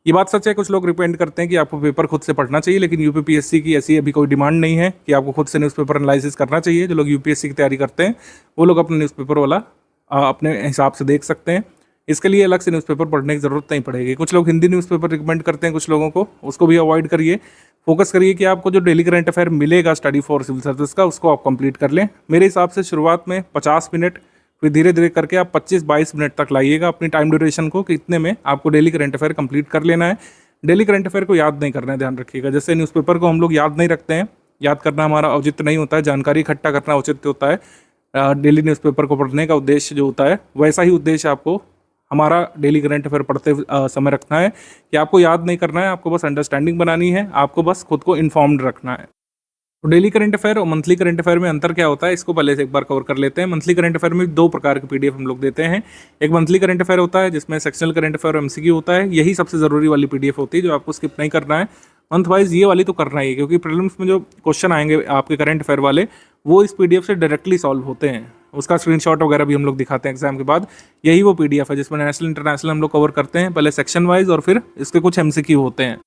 ये बात सच है, कुछ लोग रिकमेंड करते हैं कि आपको पेपर खुद से पढ़ना चाहिए, लेकिन यूपीपीएससी की ऐसी अभी कोई डिमांड नहीं है कि आपको खुद से न्यूज़पेपर एनालिसिस करना चाहिए। जो लोग यूपीएससी की तैयारी करते हैं वो लोग अपने न्यूज़पेपर वाला अपने हिसाब से देख सकते हैं। इसके लिए अलग से न्यूज़पेपर पढ़ने की ज़रूरत नहीं पड़ेगी। कुछ लोग हिंदी न्यूज़पेपर रिकमेंड करते हैं कुछ लोगों को, उसको भी अवॉइड करिए। फोकस करिए कि आपको जो डेली करंट अफेयर मिलेगा स्टडी फॉर सिविल सर्विस का, उसको आप कंप्लीट कर लें। मेरे हिसाब से शुरुआत में 50 मिनट, फिर धीरे धीरे करके आप 25-22 मिनट तक लाइएगा अपनी टाइम ड्यूरेशन को, कि इतने में आपको डेली करंट अफेयर कंप्लीट कर लेना है। डेली करंट अफेयर को याद नहीं करना है, ध्यान रखिएगा। जैसे न्यूज़पेपर को हम लोग याद नहीं रखते हैं, याद करना हमारा औचित्य नहीं होता है, जानकारी इकट्ठा करना औचित्य होता है। डेली न्यूज़पेपर को पढ़ने का उद्देश्य जो होता है, वैसा ही उद्देश्य आपको हमारा डेली करंट अफेयर पढ़ते समय रखना है, कि आपको याद नहीं करना है, आपको बस अंडरस्टैंडिंग बनानी है, आपको बस खुद को इन्फॉर्म्ड रखना है। तो डेली करंट अफेयर और मंथली करंट अफेयर में अंतर क्या होता है, इसको पहले से एक बार कवर कर लेते हैं। मंथली करंट अफेयर में 2 प्रकार के पीडीएफ हम लोग देते हैं। एक मंथली करंट अफेयर होता है जिसमें सेक्शनल करंट अफेयर और एमसीक्यू होता है, यही सबसे ज़रूरी वाली पीडीएफ होती है जो आपको स्किप नहीं करना है। मंथ वाइज ये वाली तो करना ही है, क्योंकि प्रीलिम्स में जो क्वेश्चन आएंगे आपके करंट अफेयर वाले, वो इस पीडीएफ से डायरेक्टली सॉल्व होते हैं। उसका स्क्रीनशॉट वगैरह भी हम लोग दिखाते हैं एग्जाम के बाद। यही वो पीडीएफ है जिसमें नेशनल इंटरनेशनल हम लोग कवर करते हैं, पहले सेक्शन वाइज और फिर इसके कुछ एमसीक्यू होते हैं।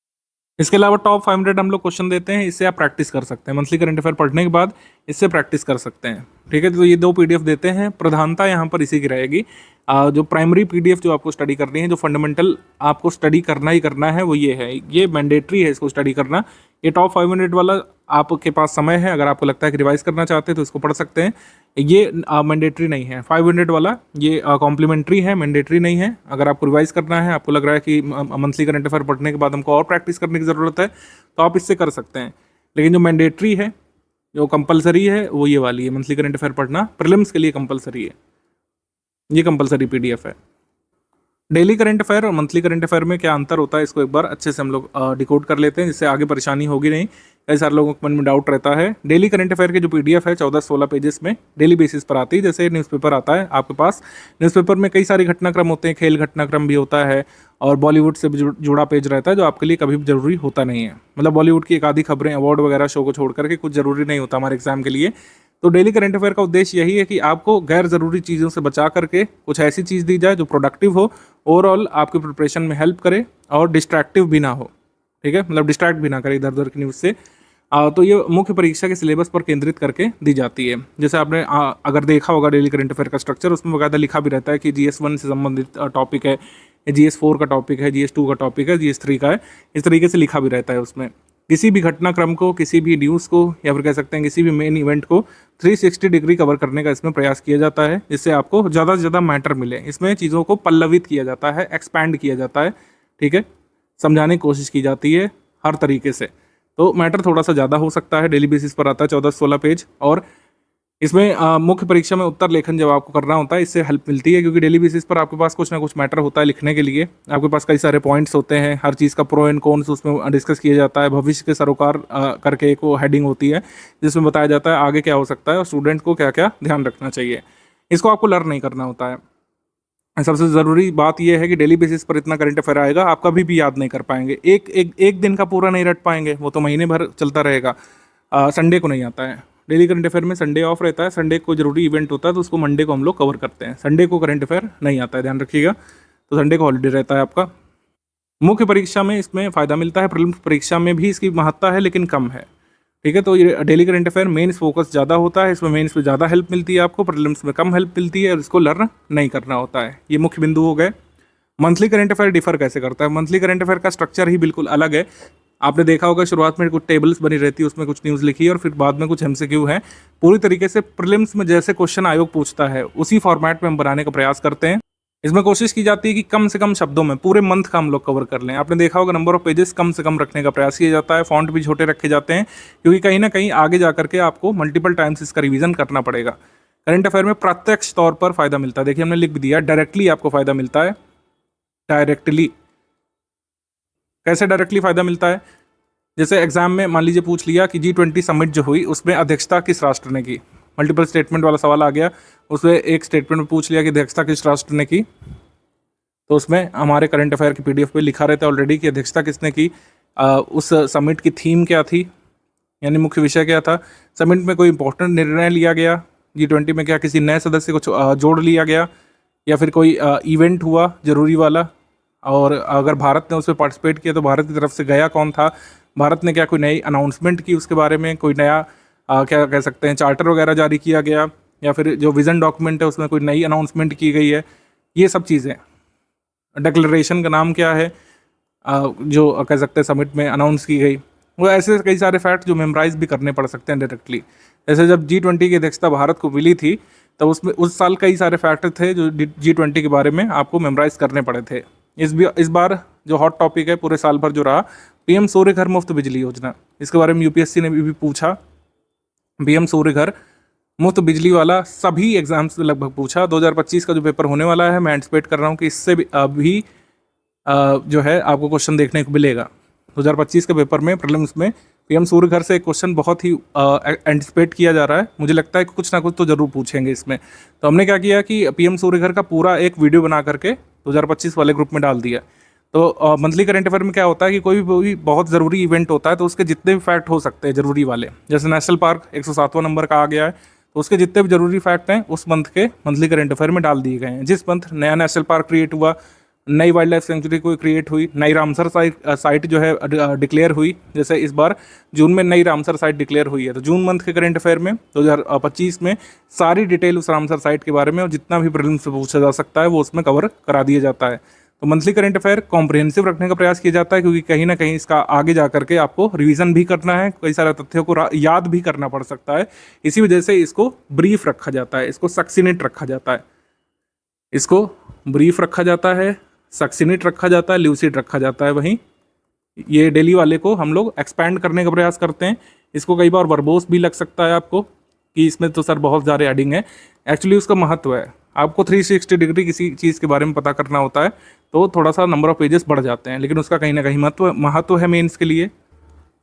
इसके अलावा टॉप 500 हम लोग क्वेश्चन देते हैं, इससे आप प्रैक्टिस कर सकते हैं। मंथली करंट अफेयर पढ़ने के बाद इससे प्रैक्टिस कर सकते हैं। ठीक है, तो ये 2 पीडीएफ देते हैं। प्रधानता यहाँ पर इसी की रहेगी। जो प्राइमरी पीडीएफ जो आपको स्टडी करनी है, जो फंडामेंटल आपको स्टडी करना ही करना है, वो ये है, ये मैंडेटरी है इसको स्टडी करना। ये टॉप 500 वाला आपके पास समय है, अगर आपको लगता है कि रिवाइज करना चाहते हैं तो इसको पढ़ सकते हैं। ये मैंडेटरी नहीं है। 500 वाला ये कॉम्प्लीमेंट्री है, मैंडेटरी नहीं है। अगर आपको रिवाइज करना है, आपको लग रहा है कि मंथली करंट अफेयर पढ़ने के बाद हमको और प्रैक्टिस करने की ज़रूरत है, तो आप इससे कर सकते हैं। लेकिन जो मैंडेटरी है, जो कंपलसरी है, वो ये वाली है, मंथली करंट अफेयर पढ़ना प्रीलिम्स के लिए कंपलसरी है। ये कंपलसरी पीडीएफ है। डेली करंट अफेयर और मंथली करंट अफेयर में क्या अंतर होता है, इसको एक बार अच्छे से हम लोग डिकोड कर लेते हैं, जिससे आगे परेशानी होगी नहीं। कई सारे लोगों के मन में डाउट रहता है। डेली करंट अफेयर की जो पीडीएफ है 14-16 पेजेस में डेली बेसिस पर आती है। जैसे न्यूज़पेपर आता है आपके पास, न्यूज़पेपर में कई सारे घटनाक्रम होते हैं, खेल घटनाक्रम भी होता है और बॉलीवुड से भी जुड़ा पेज रहता है, जो आपके लिए कभी भी जरूरी होता नहीं है। मतलब बॉलीवुड की एक आधी खबरें, अवार्ड वगैरह शो को छोड़ करके कुछ जरूरी नहीं होता हमारे एग्जाम के लिए। तो डेली करंट अफेयर का उद्देश्य यही है कि आपको गैर ज़रूरी चीज़ों से बचा करके कुछ ऐसी चीज़ दी जाए जो प्रोडक्टिव हो, ओवरऑल आपके प्रिपरेशन में हेल्प करे और डिस्ट्रैक्टिव भी ना हो। ठीक है, मतलब डिस्ट्रैक्ट भी ना करे इधर उधर की न्यूज़ से। तो ये मुख्य परीक्षा के सिलेबस पर केंद्रित करके दी जाती है। जैसे आपने अगर देखा होगा डेली करंट अफेयर का स्ट्रक्चर, उसमें बकायदा लिखा भी रहता है कि GS1 से संबंधित टॉपिक है, GS4 का टॉपिक है, GS2 का टॉपिक है, GS3 का है। इस तरीके से लिखा भी रहता है उसमें। किसी भी घटनाक्रम को, किसी भी न्यूज़ को, या फिर कह सकते हैं किसी भी मेन इवेंट को 360 डिग्री कवर करने का इसमें प्रयास किया जाता है, जिससे आपको ज़्यादा से ज़्यादा मैटर मिले। इसमें चीज़ों को पल्लवित किया जाता है, एक्सपैंड किया जाता है। ठीक है, समझाने की कोशिश की जाती है हर तरीके से, तो मैटर थोड़ा सा ज़्यादा हो सकता है। डेली बेसिस पर आता है 14-16 पेज, और इसमें मुख्य परीक्षा में उत्तर लेखन जब आपको करना होता है, इससे हेल्प मिलती है, क्योंकि डेली बेसिस पर आपके पास कुछ ना कुछ मैटर होता है लिखने के लिए। आपके पास कई सारे पॉइंट्स होते हैं, हर चीज़ का प्रो एंड कॉन्स उसमें डिस्कस किया जाता है। भविष्य के सरोकार करके एक वो हेडिंग होती है, जिसमें बताया जाता है आगे क्या हो सकता है और स्टूडेंट को क्या क्या ध्यान रखना चाहिए। इसको आपको लर्न नहीं करना होता है। सबसे ज़रूरी बात यह है कि डेली बेसिस पर इतना करंट अफेयर आएगा, आप कभी भी याद नहीं कर पाएंगे। एक दिन का पूरा नहीं रट पाएंगे, वो तो महीने भर चलता रहेगा। संडे को नहीं आता है डेली करंट अफेयर में, संडे ऑफ रहता है। संडे को जरूरी इवेंट होता है, तो उसको मंडे को हम लोग कवर करते हैं। संडे को करंट अफेयर नहीं आता है, ध्यान रखिएगा। तो संडे को हॉलीडे रहता है आपका। मुख्य परीक्षा में इसमें फ़ायदा मिलता है, प्रीलिम्स परीक्षा में भी इसकी महत्ता है, लेकिन कम है। ठीक है, तो ये daily current affair mains focus ज़्यादा होता है, इसमें मेंस में ज़्यादा हेल्प मिलती है आपको, प्रीलिम्स में कम हेल्प मिलती है, और इसको लर्न नहीं करना होता है। ये मुख्य बिंदु हो गए। मंथली करंट अफेयर डिफर कैसे करता है? मंथली करंट अफेयर का स्ट्रक्चर ही बिल्कुल अलग है। आपने देखा होगा शुरुआत में कुछ टेबल्स बनी रहती है, उसमें कुछ न्यूज़ लिखी है, और फिर बाद में कुछ MCQ है। पूरी तरीके से प्रीलिम्स में जैसे क्वेश्चन आयोग पूछता है, उसी फॉर्मेट में हम बनाने का प्रयास करते हैं। इसमें कोशिश की जाती है कि कम से कम शब्दों में पूरे मंथ का हम लोग कवर कर लें। आपने देखा होगा नंबर ऑफ पेजेस कम से कम रखने का प्रयास किया जाता है, फॉन्ट भी छोटे रखे जाते हैं, क्योंकि कहीं ना कहीं आगे जा करके आपको मल्टीपल टाइम्स इसका रिवीजन करना पड़ेगा। करंट अफेयर में प्रत्यक्ष तौर पर फायदा मिलता है। देखिए हमने लिख भी दिया, डायरेक्टली आपको फायदा मिलता है। डायरेक्टली कैसे डायरेक्टली फायदा मिलता है? जैसे एग्जाम में मान लीजिए पूछ लिया कि G20 समिट जो हुई, उसमें अध्यक्षता किस राष्ट्र ने की। मल्टीपल स्टेटमेंट वाला सवाल आ गया, उसमें एक स्टेटमेंट में पूछ लिया कि अध्यक्षता किस राष्ट्र ने की, तो उसमें हमारे करंट अफेयर की PDF पे लिखा रहता है ऑलरेडी कि अध्यक्षता किसने की, उस समिट की थीम क्या थी, यानी मुख्य विषय क्या था, समिट में कोई इंपॉर्टेंट निर्णय लिया गया, G20 में क्या किसी नए सदस्य को जोड़ लिया गया, या फिर कोई इवेंट हुआ जरूरी वाला, और अगर भारत ने उसमें पार्टिसिपेट किया तो भारत की तरफ से गया कौन था, भारत ने क्या कोई नई अनाउंसमेंट की उसके बारे में, कोई नया क्या कह सकते हैं चार्टर वगैरह जारी किया गया, या फिर जो विजन डॉक्यूमेंट है उसमें कोई नई अनाउंसमेंट की गई है, ये सब चीज़ें। डिक्लेरेशन का नाम क्या है जो कह सकते हैं समिट में अनाउंस की गई। वो ऐसे कई सारे फैक्ट जो मेमोराइज भी करने पड़ सकते हैं डायरेक्टली। जैसे जब G20 की अध्यक्षता भारत को मिली थी, तब उसमें उस साल कई सारे फैक्ट थे जो G20 के बारे में आपको मेमोराइज करने पड़े थे। इस बार जो हॉट टॉपिक है पूरे साल भर जो रहा, PM सूर्य घर मुफ्त बिजली योजना, इसके बारे में UPSC ने भी पूछा। PM सूर्य घर मुफ्त बिजली वाला सभी एग्जाम्स में लगभग पूछा। 2025 का जो पेपर होने वाला है, मैं एंटिसिपेट कर रहा हूँ कि इससे भी अभी जो है आपको क्वेश्चन देखने को मिलेगा। 2025 के पेपर में प्रीलिम्स में PM सूर्य घर से एक क्वेश्चन बहुत ही एंटिसिपेट किया जा रहा है। मुझे लगता है कि कुछ ना कुछ तो ज़रूर पूछेंगे इसमें। तो हमने क्या किया कि PM सूर्य घर का पूरा एक वीडियो बना करके 2025 वाले ग्रुप में डाल दिया। तो मंथली करंट अफेयर में क्या होता है कि कोई भी बहुत ज़रूरी इवेंट होता है तो उसके जितने भी फैक्ट हो सकते हैं ज़रूरी वाले, जैसे नेशनल पार्क 107वां नंबर का आ गया है, तो उसके जितने भी जरूरी फैक्ट हैं उस मंथ के मंथली करंट अफेयर में डाल दिए गए हैं। जिस मंथ नया नेशनल पार्क क्रिएट हुआ, नई वाइल्ड लाइफ सेंचुरी कोई क्रिएट हुई, नई रामसर साइट जो है डिक्लेयर हुई, जैसे इस बार जून में नई रामसर साइट डिक्लेयर हुई है, तो जून मंथ के करंट अफेयर में 2025 में सारी डिटेल उस रामसर साइट के बारे में और जितना भी प्रीलिम्स से पूछा जा सकता है वो उसमें कवर करा दिया जाता है। तो मंथली करंट अफेयर कॉम्प्रिहेंसिव रखने का प्रयास किया जाता है, क्योंकि कहीं ना कहीं इसका आगे जा करके आपको रिवीजन भी करना है, कई सारे तथ्यों को याद भी करना पड़ सकता है। इसी वजह से इसको ब्रीफ रखा जाता है, इसको सक्सिनेट रखा जाता है, इसको ब्रीफ रखा जाता है, सक्सिनेट रखा जाता है, ल्यूसिड रखा जाता है। वहीं ये डेली वाले को हम लोग एक्सपैंड करने का प्रयास करते हैं। इसको कई बार वर्बोस भी लग सकता है आपको कि इसमें तो सर बहुत ज़्यादा एडिंग है। एक्चुअली उसका महत्व है, आपको 360 डिग्री किसी चीज़ के बारे में पता करना होता है तो थोड़ा सा नंबर ऑफ पेजेस बढ़ जाते हैं, लेकिन उसका कहीं ना कहीं महत्व है मेंस के लिए।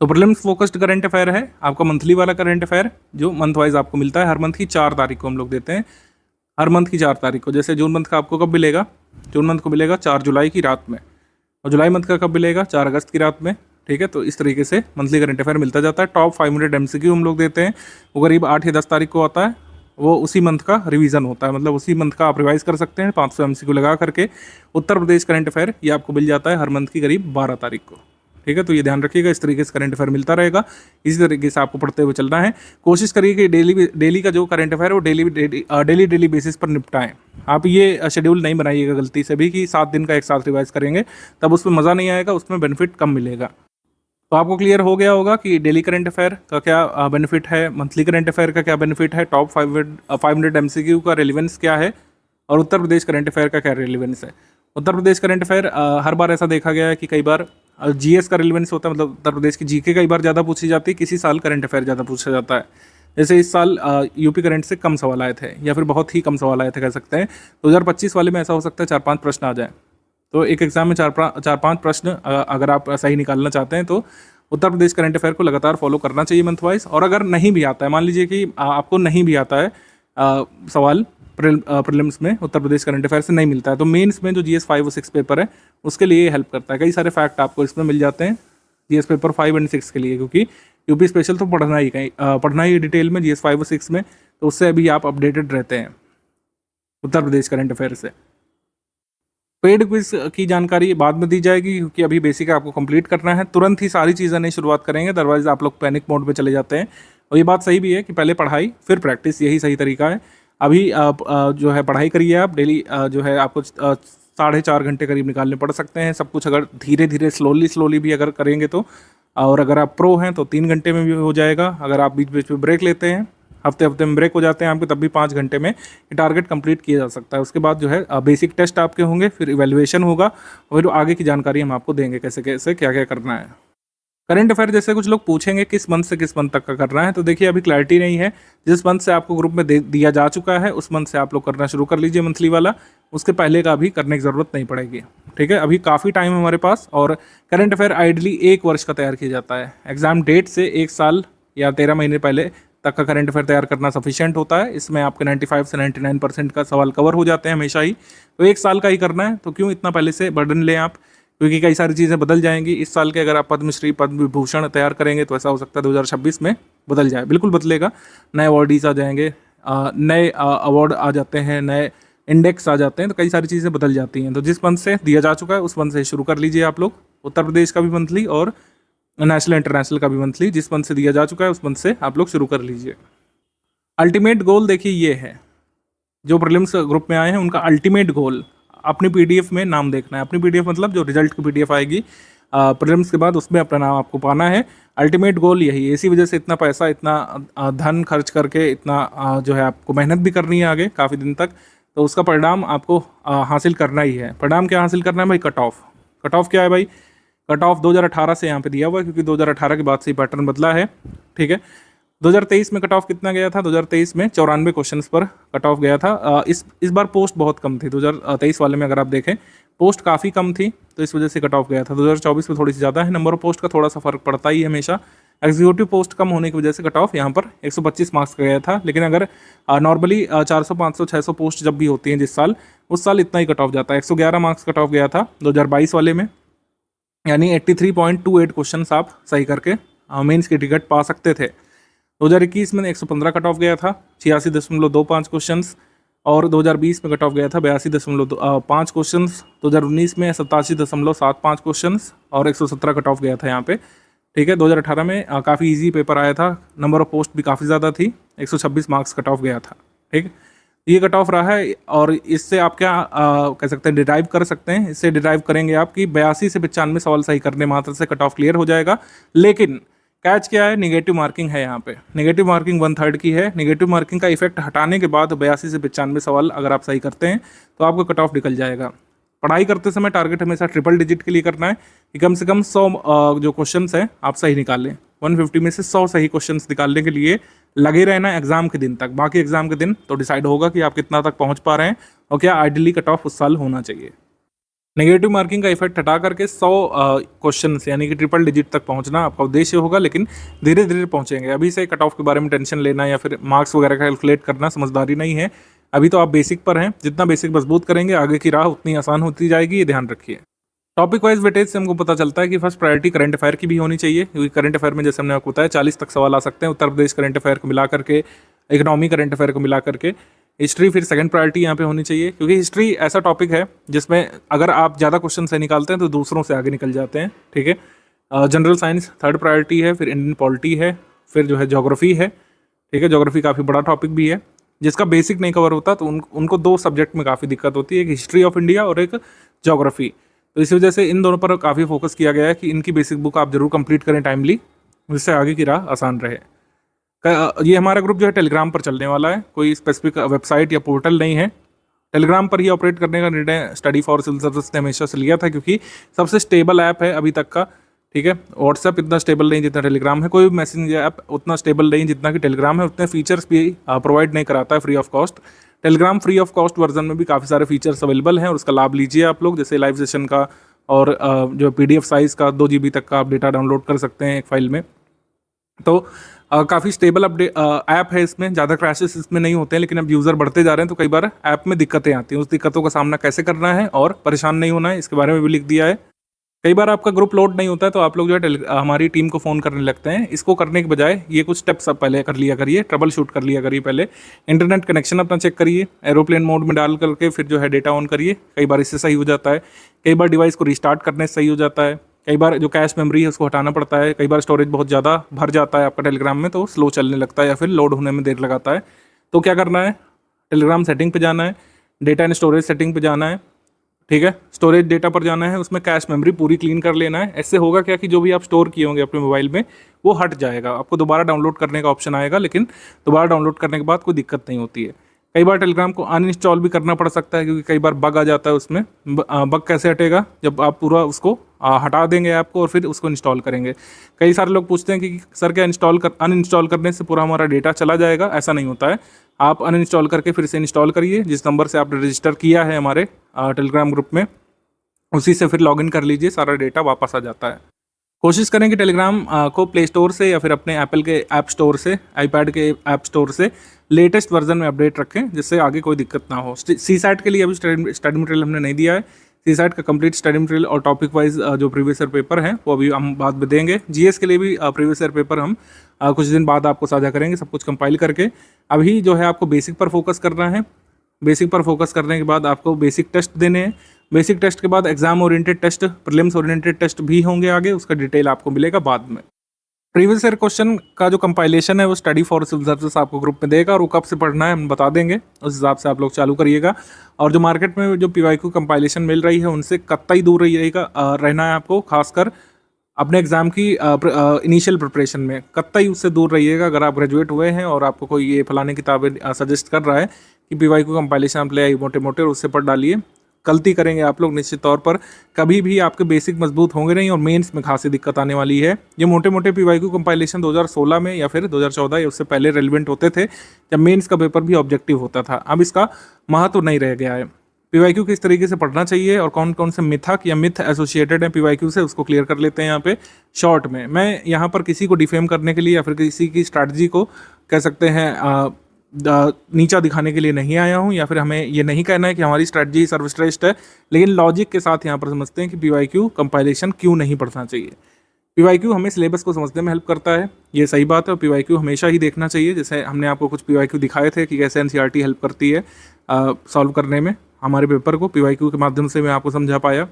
तो प्रीलिम्स फोकस्ड करंट अफेयर है आपका मंथली वाला करंट अफेयर, जो मंथ वाइज आपको मिलता है। हर मंथ की 4 तारीख को हम लोग देते हैं, हर मंथ की 4 तारीख को। जैसे जून मंथ का आपको कब मिलेगा? जून मंथ को मिलेगा 4 जुलाई की रात में, और जुलाई मंथ का कब मिलेगा? 4 अगस्त की रात में। ठीक है, तो इस तरीके से मंथली करंट अफेयर मिलता जाता है। टॉप 500 MCQ हम लोग देते हैं, वो करीब 8 या 10 तारीख को आता है। वो उसी मंथ का रिवीजन होता है, मतलब उसी मंथ का आप रिवाइज कर सकते हैं 500 MCQ लगा करके। उत्तर प्रदेश करंट अफेयर ये आपको मिल जाता है हर मंथ की करीब 12 तारीख को। ठीक है, तो ये ध्यान रखिएगा, इस तरीके से करंट अफेयर मिलता रहेगा। इसी तरीके से आपको पढ़ते हुए चलना है। कोशिश करिए कि डेली का जो करंट अफेयर है वो डेली बेसिस पर निपटाएं। आप ये शेड्यूल नहीं बनाइएगा गलती से भी कि 7 दिन का एक साथ रिवाइज करेंगे, तब उसमें मज़ा नहीं आएगा, उसमें बेनिफिट कम मिलेगा। तो आपको क्लियर हो गया होगा कि डेली करंट अफेयर का क्या बेनिफिट है, मंथली करंट अफेयर का क्या बेनिफिट है, टॉप 500 MCQ का रेलिवेंस क्या है, और उत्तर प्रदेश करंट अफेयर का क्या रेलिवेंस है। उत्तर प्रदेश करंट अफेयर हर बार ऐसा देखा गया है कि कई बार GS का रेलिवेंस होता है, मतलब उत्तर प्रदेश की GK कई बार ज़्यादा पूछी जाती है, किसी साल करंट अफेयर ज़्यादा पूछा जाता है। जैसे इस साल यूपी करंट से कम सवाल आए थे, या फिर बहुत ही कम सवाल आए थे कह सकते हैं। 2025 वाले में ऐसा हो सकता है 4-5 प्रश्न आ जाए। तो एक एग्जाम में 4-5 प्रश्न अगर आप सही निकालना चाहते हैं तो उत्तर प्रदेश करंट अफेयर को लगातार फॉलो करना चाहिए मंथ वाइज। और अगर नहीं भी आता है, मान लीजिए कि आपको नहीं भी आता है सवाल प्रीलिम्स में उत्तर प्रदेश करंट अफेयर से नहीं मिलता है, तो मेंस में जो GS 5 और 6 पेपर है उसके लिए हेल्प करता है। कई सारे फैक्ट आपको इसमें मिल जाते हैं GS पेपर 5 और 6 के लिए, क्योंकि यूपी स्पेशल तो पढ़ना ही डिटेल में GS 5 और 6 में, तो उससे अभी आप अपडेटेड रहते हैं उत्तर प्रदेश करंट अफेयर से। पेड क्विज की जानकारी बाद में दी जाएगी, क्योंकि अभी बेसिक आपको कंप्लीट करना है। तुरंत ही सारी चीज़ें नहीं शुरुआत करेंगे, अदरवाइज आप लोग पैनिक मोड पे चले जाते हैं। और ये बात सही भी है कि पहले पढ़ाई फिर प्रैक्टिस, यही सही तरीका है। अभी आप जो है पढ़ाई करिए, आप डेली जो है आपको 4.5 घंटे करीब निकालने पड़ सकते हैं। सब कुछ अगर धीरे धीरे स्लोली भी अगर करेंगे तो, और अगर आप प्रो हैं तो 3 घंटे में भी हो जाएगा। अगर आप बीच में ब्रेक लेते हैं, हफ्ते में ब्रेक हो जाते हैं आपके, तब भी 5 घंटे में ये टारगेट कंप्लीट किया जा सकता है। उसके बाद जो है बेसिक टेस्ट आपके होंगे, फिर इवैल्यूएशन होगा, और फिर आगे की जानकारी हम आपको देंगे कैसे कैसे क्या क्या करना है। करंट अफेयर जैसे कुछ लोग पूछेंगे किस मंथ से किस मंथ तक का करना है, तो देखिए अभी क्लैरिटी नहीं है। जिस मंथ से आपको ग्रुप में दिया जा चुका है उस मंथ से आप लोग करना शुरू कर लीजिए मंथली वाला, उसके पहले का भी करने की ज़रूरत नहीं पड़ेगी। ठीक है, अभी काफ़ी टाइम है हमारे पास। और करंट अफेयर आइडली 1 वर्ष का तैयार किया जाता है। एग्जाम डेट से 1 साल या 13 महीने पहले तक का करंट अफेयर तैयार करना सफिशिएंट होता है। इसमें आपके 95 से 99% का सवाल कवर हो जाते हैं हमेशा ही। तो 1 साल का ही करना है, तो क्यों इतना पहले से बर्डन लें आप, क्योंकि कई सारी चीज़ें बदल जाएंगी। इस साल के अगर आप पद्मश्री पद्म विभूषण तैयार करेंगे तो ऐसा हो सकता है 2026 में बदल जाए, बिल्कुल बदलेगा। नए अवॉर्डीज आ जाएंगे, नए अवार्ड आ जाते हैं, नए इंडेक्स आ जाते हैं, तो कई सारी चीज़ें बदल जाती हैं। तो जिस मंथ से दिया जा चुका है उस मंथ से शुरू कर लीजिए आप लोग। उत्तर प्रदेश का भी मंथली और नेशनल इंटरनेशनल का भी मंथली जिस मंथ से दिया जा चुका है उस मंथ से आप लोग शुरू कर लीजिए। अल्टीमेट गोल देखिए ये है, जो प्रीलिम्स ग्रुप में आए हैं उनका अल्टीमेट गोल अपनी PDF में नाम देखना है। अपनी PDF मतलब जो रिजल्ट की PDF आएगी प्रीलिम्स के बाद, उसमें अपना नाम आपको पाना है। अल्टीमेट गोल यही है। इसी वजह से इतना पैसा, इतना धन खर्च करके, इतना जो है आपको मेहनत भी करनी है आगे काफ़ी दिन तक, तो उसका परिणाम आपको हासिल करना ही है। परिणाम क्या हासिल करना है भाई? कट ऑफ क्या है भाई? कट ऑफ 2018 से यहाँ पे दिया हुआ है, क्योंकि 2018 के बाद से ही पैटर्न बदला है। ठीक है, 2023 में कट ऑफ कितना गया था? 2023 में 94 क्वेश्चंस पर कट ऑफ गया था। इस बार पोस्ट बहुत कम थी। 2023 वाले में अगर आप देखें पोस्ट काफ़ी कम थी, तो इस वजह से कट ऑफ गया था। 2024 में थोड़ी सी ज़्यादा है। नंबर ऑफ पोस्ट का थोड़ा सा फर्क पड़ता ही है हमेशा। एग्जीक्यूटिव पोस्ट कम होने की वजह से कट ऑफ यहाँ पर 125 मार्क्स का गया था। लेकिन अगर नॉर्मली 400, 500, 600 पोस्ट जब भी होती हैं जिस साल, उस साल इतना ही कट ऑफ जाता है। 111 मार्क्स कट ऑफ गया था 2022 वाले में, यानी 83.28 क्वेश्चन आप सही करके मेंस की टिकट पा सकते थे। 2021 में 115 कट ऑफ गया था, 86.25 क्वेश्चंस, और 2020 में कट ऑफ गया था 82.5 क्वेश्चंस। 2019 में 87.75 क्वेश्चंस और 117 कट ऑफ गया था यहाँ पे। ठीक है, 2018 में काफ़ी इजी पेपर आया था, नंबर ऑफ पोस्ट भी काफ़ी ज़्यादा थी, 126 मार्क्स कट ऑफ गया था। ठीक, ये कट ऑफ रहा है और इससे आप क्या कह सकते हैं, डिराइव कर सकते हैं। इससे डिराइव करेंगे आप कि 82 से 95 सवाल सही करने मात्र से कट ऑफ क्लियर हो जाएगा। लेकिन कैच क्या है, निगेटिव मार्किंग है यहाँ पे। निगेटिव मार्किंग 1/3 की है। निगेटिव मार्किंग का इफेक्ट हटाने के बाद 82 से 95 सवाल अगर आप सही करते हैं तो आपको कट ऑफ निकल जाएगा। पढ़ाई करते समय टारगेट हमेशा ट्रिपल डिजिट के लिए करना है कि कम से कम 100 जो क्वेश्चंस हैं आप सही निकालें। 150 में से 100 सही क्वेश्चंस निकालने के लिए लगे रहना एग्जाम के दिन तक। बाकी एग्जाम के दिन तो डिसाइड होगा कि आप कितना तक पहुंच पा रहे हैं और क्या आइडियली कट ऑफ उस साल होना चाहिए। नेगेटिव मार्किंग का इफेक्ट हटा करके 100 क्वेश्चन यानी कि ट्रिपल डिजिट तक पहुंचना आपका उद्देश्य होगा, लेकिन धीरे धीरे पहुंचेंगे। अभी से कट ऑफ के बारे में टेंशन लेना या फिर मार्क्स वगैरह कैलकुलेट करना समझदारी नहीं है। अभी तो आप बेसिक पर हैं, जितना बेसिक मजबूत करेंगे आगे की राह उतनी आसान होती जाएगी, ये ध्यान रखिए। टॉपिक वाइज वेटेज से हमको पता चलता है कि फर्स्ट प्रायोरिटी करंट अफेयर की भी होनी चाहिए, क्योंकि करंट अफेयर में जैसे हमने आपको बताया 40 तक सवाल आ सकते हैं। उत्तर प्रदेश करंट अफेयर को मिला करके, इकोनॉमी करंट अफेयर को मिला करके। हिस्ट्री फिर सेकंड प्रायोरिटी यहाँ पे होनी चाहिए, क्योंकि हिस्ट्री ऐसा टॉपिक है जिसमें अगर आप ज़्यादा क्वेश्चन से निकालते हैं तो दूसरों से आगे निकल जाते हैं, ठीक है। जनरल साइंस थर्ड प्रायोरिटी है, फिर इंडियन पॉलिटी है, फिर जो है ज्योग्राफी है, ठीक है। ज्योग्राफी काफ़ी बड़ा टॉपिक भी है, जिसका बेसिक नहीं कवर होता तो उनको 2 सब्जेक्ट में काफ़ी दिक्कत होती है, एक हिस्ट्री ऑफ इंडिया और एक ज्योग्राफी। तो इसी वजह से इन दोनों पर काफ़ी फोकस किया गया है कि इनकी बेसिक बुक आप जरूर कंप्लीट करें टाइमली, जिससे आगे की राह आसान रहे। ये हमारा ग्रुप जो है टेलीग्राम पर चलने वाला है, कोई स्पेसिफिक वेबसाइट या पोर्टल नहीं है। टेलीग्राम पर ही ऑपरेट करने का निर्णय स्टडी फॉर सिविल सर्विस ने हमेशा से लिया था, क्योंकि सबसे स्टेबल ऐप है अभी तक का, ठीक है। व्हाट्सएप इतना स्टेबल नहीं जितना टेलीग्राम है, कोई भी मैसेजिंग ऐप उतना स्टेबल नहीं जितना कि टेलीग्राम है। उतने फीचर्स भी प्रोवाइड नहीं कराता है free of cost. Telegram free of cost version में भी काफ़ी सारे फीचर्स अवेलेबल हैं और उसका लाभ लीजिए आप लोग, जैसे लाइव सेशन का और जो PDF साइज़ का 2 GB तक का आप डेटा डाउनलोड कर सकते हैं एक फाइल में। तो काफ़ी स्टेबल ऐप है, इसमें ज़्यादा क्रैशेस इसमें नहीं होते हैं। लेकिन अब यूज़र बढ़ते जा रहे हैं तो कई बार ऐप में दिक्कतें आती हैं। उस दिक्कतों का सामना कैसे करना है और परेशान नहीं होना है, इसके बारे में भी लिख दिया है। कई बार आपका ग्रुप लोड नहीं होता है तो आप लोग जो है हमारी टीम को फ़ोन करने लगते हैं। इसको करने के बजाय ये कुछ स्टेप्स आप पहले कर लिया करिए, ट्रबल शूट कर लिया करिए। पहले इंटरनेट कनेक्शन अपना चेक करिए, एरोप्लेन मोड में डाल करके फिर जो है डेटा ऑन करिए। कई बार इससे सही हो जाता है, कई बार डिवाइस को रिस्टार्ट करने से सही हो जाता है, कई बार जो कैश मेमोरी है उसको हटाना पड़ता है, कई बार स्टोरेज बहुत ज़्यादा भर जाता है आपका टेलीग्राम में तो स्लो चलने लगता है या फिर लोड होने में देर लगाता है। तो क्या करना है, टेलीग्राम सेटिंग पे जाना है, डेटा एंड स्टोरेज सेटिंग पे जाना है, ठीक है। स्टोरेज डेटा पर जाना है, उसमें कैश मेमोरी पूरी क्लीन कर लेना है। ऐसे होगा क्या कि जो भी आप स्टोर किए होंगे अपने मोबाइल में वो हट जाएगा। आपको दोबारा डाउनलोड करने का ऑप्शन आएगा, लेकिन दोबारा डाउनलोड करने के बाद कोई दिक्कत नहीं होती है। कई बार टेलीग्राम को अनइंस्टॉल भी करना पड़ सकता है, क्योंकि कई बार बग आ जाता है उसमें। बग कैसे हटेगा, जब आप पूरा उसको हटा देंगे ऐप को और फिर उसको इंस्टॉल करेंगे। कई सारे लोग पूछते हैं कि सर क्या अनइंस्टॉल करने से पूरा हमारा डेटा चला जाएगा? ऐसा नहीं होता है। आप अनइंस्टॉल करके फिर से इंस्टॉल करिए। जिस नंबर से आपने रजिस्टर किया है हमारे टेलीग्राम ग्रुप में, उसी से फिर लॉगिन कर लीजिए, सारा डेटा वापस आ जाता है। कोशिश करें कि टेलीग्राम को प्ले स्टोर से या फिर अपने एप्पल के ऐप स्टोर से, आईपैड के ऐप स्टोर से लेटेस्ट वर्जन में अपडेट रखें, जिससे आगे कोई दिक्कत ना हो। CSAT के लिए अभी स्टडी मटेरियल हमने नहीं दिया है। CSAT का कंप्लीट स्टडी मटेरियल और टॉपिक वाइज जो प्रीवियस ईयर पेपर हैं वो अभी हम बाद में देंगे। GS के लिए भी प्रीवियस ईयर पेपर हम कुछ दिन बाद आपको साझा करेंगे, सब कुछ कंपाइल करके। अभी जो है आपको बेसिक पर फोकस करना है। बेसिक पर फोकस करने के बाद आपको बेसिक टेस्ट देने हैं। बेसिक टेस्ट के बाद exam oriented test, prelims oriented test भी होंगे आगे, उसका डिटेल आपको मिलेगा बाद में। प्रीवियस ईयर क्वेश्चन का जो कंपाइलेशन है वो स्टडी फॉर सिविल सर्विस आपको ग्रुप में देगा, और वो कब से पढ़ना है हम बता देंगे, उस हिसाब से आप लोग चालू करिएगा। और जो मार्केट में जो PYQ कंपाइलेशन मिल रही है उनसे कतई दूर रहना है आपको, खासकर अपने एग्जाम की इनिशियल प्रिपरेशन में कतई उससे दूर रहिएगा। अगर आप ग्रेजुएट हुए हैं और आपको कोई ये फलाने किताबें सजेस्ट कर रहा है कि PYQ कंपाइलेशन आप ले आइए मोटे मोटे, और उससे पढ़ डालिए, गलती करेंगे आप लोग निश्चित तौर पर। कभी भी आपके बेसिक मजबूत होंगे नहीं और मेंस में खासी दिक्कत आने वाली है। ये मोटे मोटे PYQ कंपाइलेशन 2016 में या फिर 2014 या उससे पहले रेलिवेंट होते थे, जब मेंस का पेपर भी ऑब्जेक्टिव होता था। अब इसका महत्व नहीं रह गया है। PYQ किस तरीके से पढ़ना चाहिए और कौन कौन से मिथक या मिथ एसोसिएटेड हैं PYQ से, उसको क्लियर कर लेते हैं यहाँ पे शॉर्ट में। मैं यहाँ पर किसी को डिफेम करने के लिए या फिर किसी की स्ट्रैटेजी को कह सकते हैं नीचा दिखाने के लिए नहीं आया हूँ, या फिर हमें ये नहीं कहना है कि हमारी स्ट्रैटेजी सर्वश्रेष्ठ है, लेकिन लॉजिक के साथ यहाँ पर समझते हैं कि PYQ कंपाइलेशन क्यों नहीं पढ़ना चाहिए। PYQ हमें सिलेबस को समझने में हेल्प करता है, ये सही बात है, और PYQ हमेशा ही देखना चाहिए। जैसे हमने आपको कुछ PYQ दिखाए थे कि कैसे NCERT हेल्प करती है सॉल्व करने में हमारे पेपर को, PYQ के माध्यम से मैं आपको समझा पाया।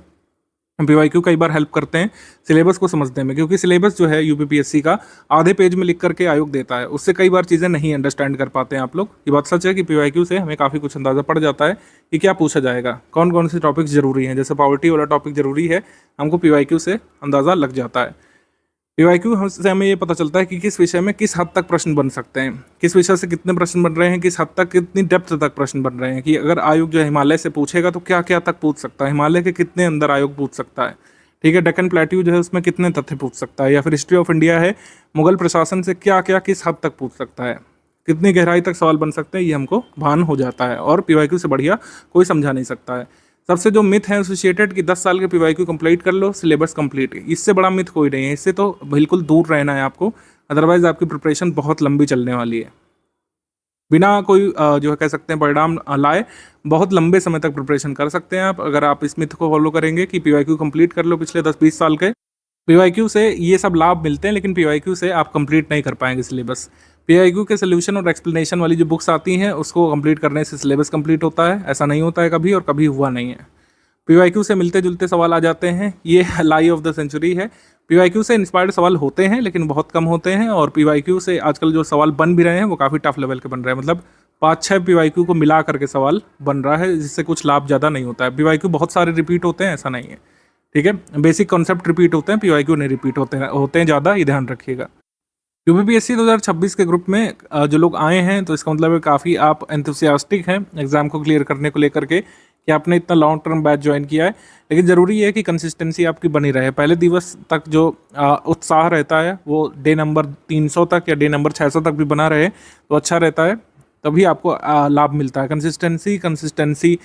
पीवाईक्यू कई बार हेल्प करते हैं सिलेबस को समझने में, क्योंकि सिलेबस जो है यूपीपीएससी का आधे पेज में लिख करके आयोग देता है, उससे कई बार चीज़ें नहीं अंडरस्टैंड कर पाते हैं आप लोग। ये बात सच है कि पीवाईक्यू से हमें काफ़ी कुछ अंदाज़ा पड़ जाता है कि क्या पूछा जाएगा, कौन कौन से टॉपिक्स जरूरी हैं। जैसे पॉवर्टी वाला टॉपिक जरूरी है, हमको पीवाईक्यू से अंदाज़ा लग जाता है। पीवाईक्यू से हमें ये पता चलता है कि किस विषय में किस हद तक प्रश्न बन सकते हैं, किस विषय से कितने प्रश्न बन रहे हैं, किस हद तक कितनी डेप्थ तक प्रश्न बन रहे हैं, कि अगर आयोग जो है हिमालय से पूछेगा तो क्या क्या तक पूछ सकता है, हिमालय के कितने अंदर आयोग पूछ सकता है, ठीक है। डेक्कन प्लेट्यू जो है उसमें कितने तथ्य पूछ सकता है, या फिर हिस्ट्री ऑफ इंडिया है, मुगल प्रशासन से क्या क्या किस हद तक पूछ सकता है, कितनी गहराई तक सवाल बन सकते हैं, ये हमको भान हो जाता है। और पीवाईक्यू से बढ़िया कोई समझा नहीं सकता है। सबसे जो मिथ है एसोसिएटेड कि 10 साल के पीवाईक्यू कंप्लीट कर लो, सिलेबस कंप्लीट, इससे बड़ा मिथ कोई नहीं है। इससे तो बिल्कुल दूर रहना है आपको, अदरवाइज आपकी प्रिपरेशन बहुत लंबी चलने वाली है। बिना कोई जो है कह सकते हैं परिणाम लाए बहुत लंबे समय तक प्रिपरेशन कर सकते हैं आप, अगर आप इस मिथ को फॉलो करेंगे कि पीवाईक्यू कंप्लीट कर लो पिछले 10-20 साल के। पीवाईक्यू से ये सब लाभ मिलते हैं, लेकिन पीवाईक्यू से आप कंप्लीट नहीं कर पाएंगे सिलेबस। पीवाईक्यू के सोल्यूशन और एक्सप्लेनेशन वाली जो बुक्स आती हैं उसको कंप्लीट करने से सिलेबस कंप्लीट होता है, ऐसा नहीं होता है कभी, और कभी हुआ नहीं है। पीवाईक्यू से मिलते जुलते सवाल आ जाते हैं, ये लाई ऑफ द सेंचुरी है। पीवाईक्यू से इंस्पायर्ड सवाल होते हैं लेकिन बहुत कम होते हैं, और पीवाईक्यू से आजकल जो सवाल बन भी रहे हैं वो काफ़ी टफ लेवल के बन रहे हैं, मतलब 5-6 पीवाईक्यू को मिला करके सवाल बन रहा है, जिससे कुछ लाभ ज़्यादा नहीं होता है। पीवाईक्यू बहुत सारे रिपीट होते हैं, ऐसा नहीं है, ठीक है। बेसिक कॉन्सेप्ट रिपीट होते हैं, पीवाईक्यू नहीं रिपीट होते हैं ज़्यादा, ये ध्यान रखिएगा। यूपीपीएससी 2026 के ग्रुप में जो लोग आए हैं तो इसका मतलब है काफ़ी आप एंथुसियास्टिक हैं एग्ज़ाम को क्लियर करने को लेकर के, कि आपने इतना लॉन्ग टर्म बैच ज्वाइन किया है। लेकिन ज़रूरी है कि कंसिस्टेंसी आपकी बनी रहे। पहले दिवस तक जो उत्साह रहता है वो डे नंबर 300 तक या डे नंबर 600 तक भी बना रहे तो अच्छा रहता है, तभी आपको लाभ मिलता है। कंसिस्टेंसी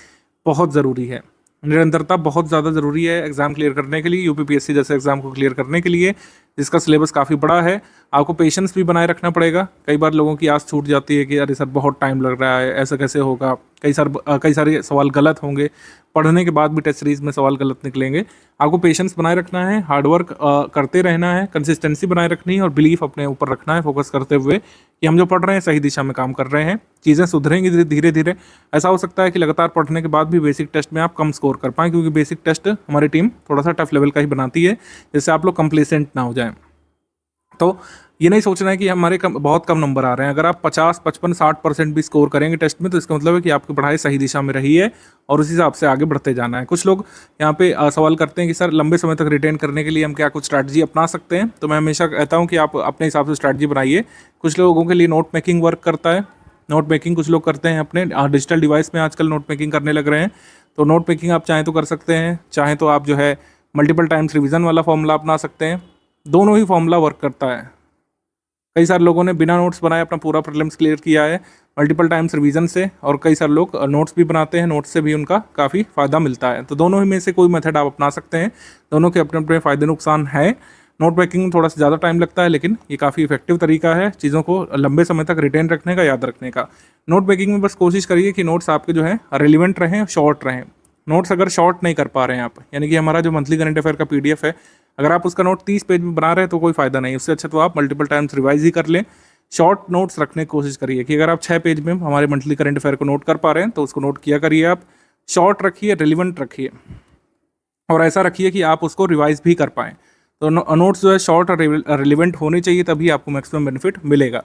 बहुत ज़रूरी है, निरंतरता बहुत ज़्यादा ज़रूरी है एग्ज़ाम क्लियर करने के लिए, यूपीपीएससी जैसे एग्ज़ाम को क्लियर करने के लिए, जिसका सिलेबस काफ़ी बड़ा है। आपको पेशेंस भी बनाए रखना पड़ेगा। कई बार लोगों की आस छूट जाती है कि अरे सर बहुत टाइम लग रहा है, ऐसा कैसे होगा, कई सारे सवाल गलत होंगे, पढ़ने के बाद भी टेस्ट सीरीज में सवाल गलत निकलेंगे। आपको पेशेंस बनाए रखना है, हार्डवर्क करते रहना है, कंसिस्टेंसी बनाए रखनी है, और बिलीफ अपने ऊपर रखना है, फोकस करते हुए कि हम जो पढ़ रहे हैं सही दिशा में काम कर रहे हैं, चीज़ें सुधरेंगी धीरे धीरे। ऐसा हो सकता है कि लगातार पढ़ने के बाद भी बेसिक टेस्ट में आप कम स्कोर कर पाएँ, क्योंकि बेसिक टेस्ट हमारी टीम थोड़ा सा टफ लेवल का ही बनाती है, जिससे आप लोग कंप्लेसेंट ना हो जाएं। तो ये नहीं सोचना है कि हमारे बहुत कम नंबर आ रहे हैं। अगर आप 50, 55, 60% भी स्कोर करेंगे टेस्ट में तो इसका मतलब है कि आपकी पढ़ाई सही दिशा में रही है और उस हिसाब से आगे बढ़ते जाना है। कुछ लोग यहाँ पे सवाल करते हैं कि सर लंबे समय तक रिटेन करने के लिए हम क्या कुछ स्ट्रैटेजी अपना सकते हैं। तो मैं हमेशा कहता हूँ कि आप अपने हिसाब से स्ट्रैटेजी बनाइए। कुछ लोगों के लिए नोट मेकिंग वर्क करता है। नोट मेकिंग कुछ लोग करते हैं अपने डिजिटल डिवाइस में, आजकल नोट मेकिंग करने लग रहे हैं। तो नोट मेकिंग आप चाहें तो कर सकते हैं, चाहें तो आप जो है मल्टीपल टाइम्स रिवीजन वाला फॉर्मूला अपना सकते हैं। दोनों ही फॉर्मूला वर्क करता है। कई सारे लोगों ने बिना नोट्स बनाए अपना पूरा प्रीलिम्स क्लियर किया है मल्टीपल टाइम्स रिवीजन से, और कई सारे लोग नोट्स भी बनाते हैं, नोट्स से भी उनका काफ़ी फ़ायदा मिलता है। तो दोनों ही में से कोई मेथड आप अपना सकते हैं, दोनों के अपने अपने फ़ायदे नुकसान है। नोट मेकिंग में थोड़ा सा ज़्यादा टाइम लगता है, लेकिन ये काफ़ी इफेक्टिव तरीका है चीज़ों को लंबे समय तक रिटेन रखने का, याद रखने का। नोट मेकिंग में बस कोशिश करिए कि नोट्स आपके जो है रिलेवेंट रहें, शॉर्ट रहें। नोट्स अगर शॉर्ट नहीं कर पा रहे हैं आप, यानी कि हमारा जो मंथली करंट अफेयर का PDF है, अगर आप उसका नोट 30 पेज में बना रहे हैं तो कोई फ़ायदा नहीं। उससे अच्छा तो आप मल्टीपल टाइम्स रिवाइज ही कर लें। शॉर्ट नोट्स रखने की कोशिश करिए कि अगर आप 6 पेज में हमारे मंथली करंट अफेयर को नोट कर पा रहे हैं तो उसको नोट किया करिए। आप शॉर्ट रखिए, रिलेवेंट रखिए, और ऐसा रखिए कि आप उसको रिवाइज भी कर पाएँ। तो नोट्स जो है शॉर्ट और रिलेवेंट होने चाहिए, तभी आपको मैक्सिमम बेनिफिट मिलेगा।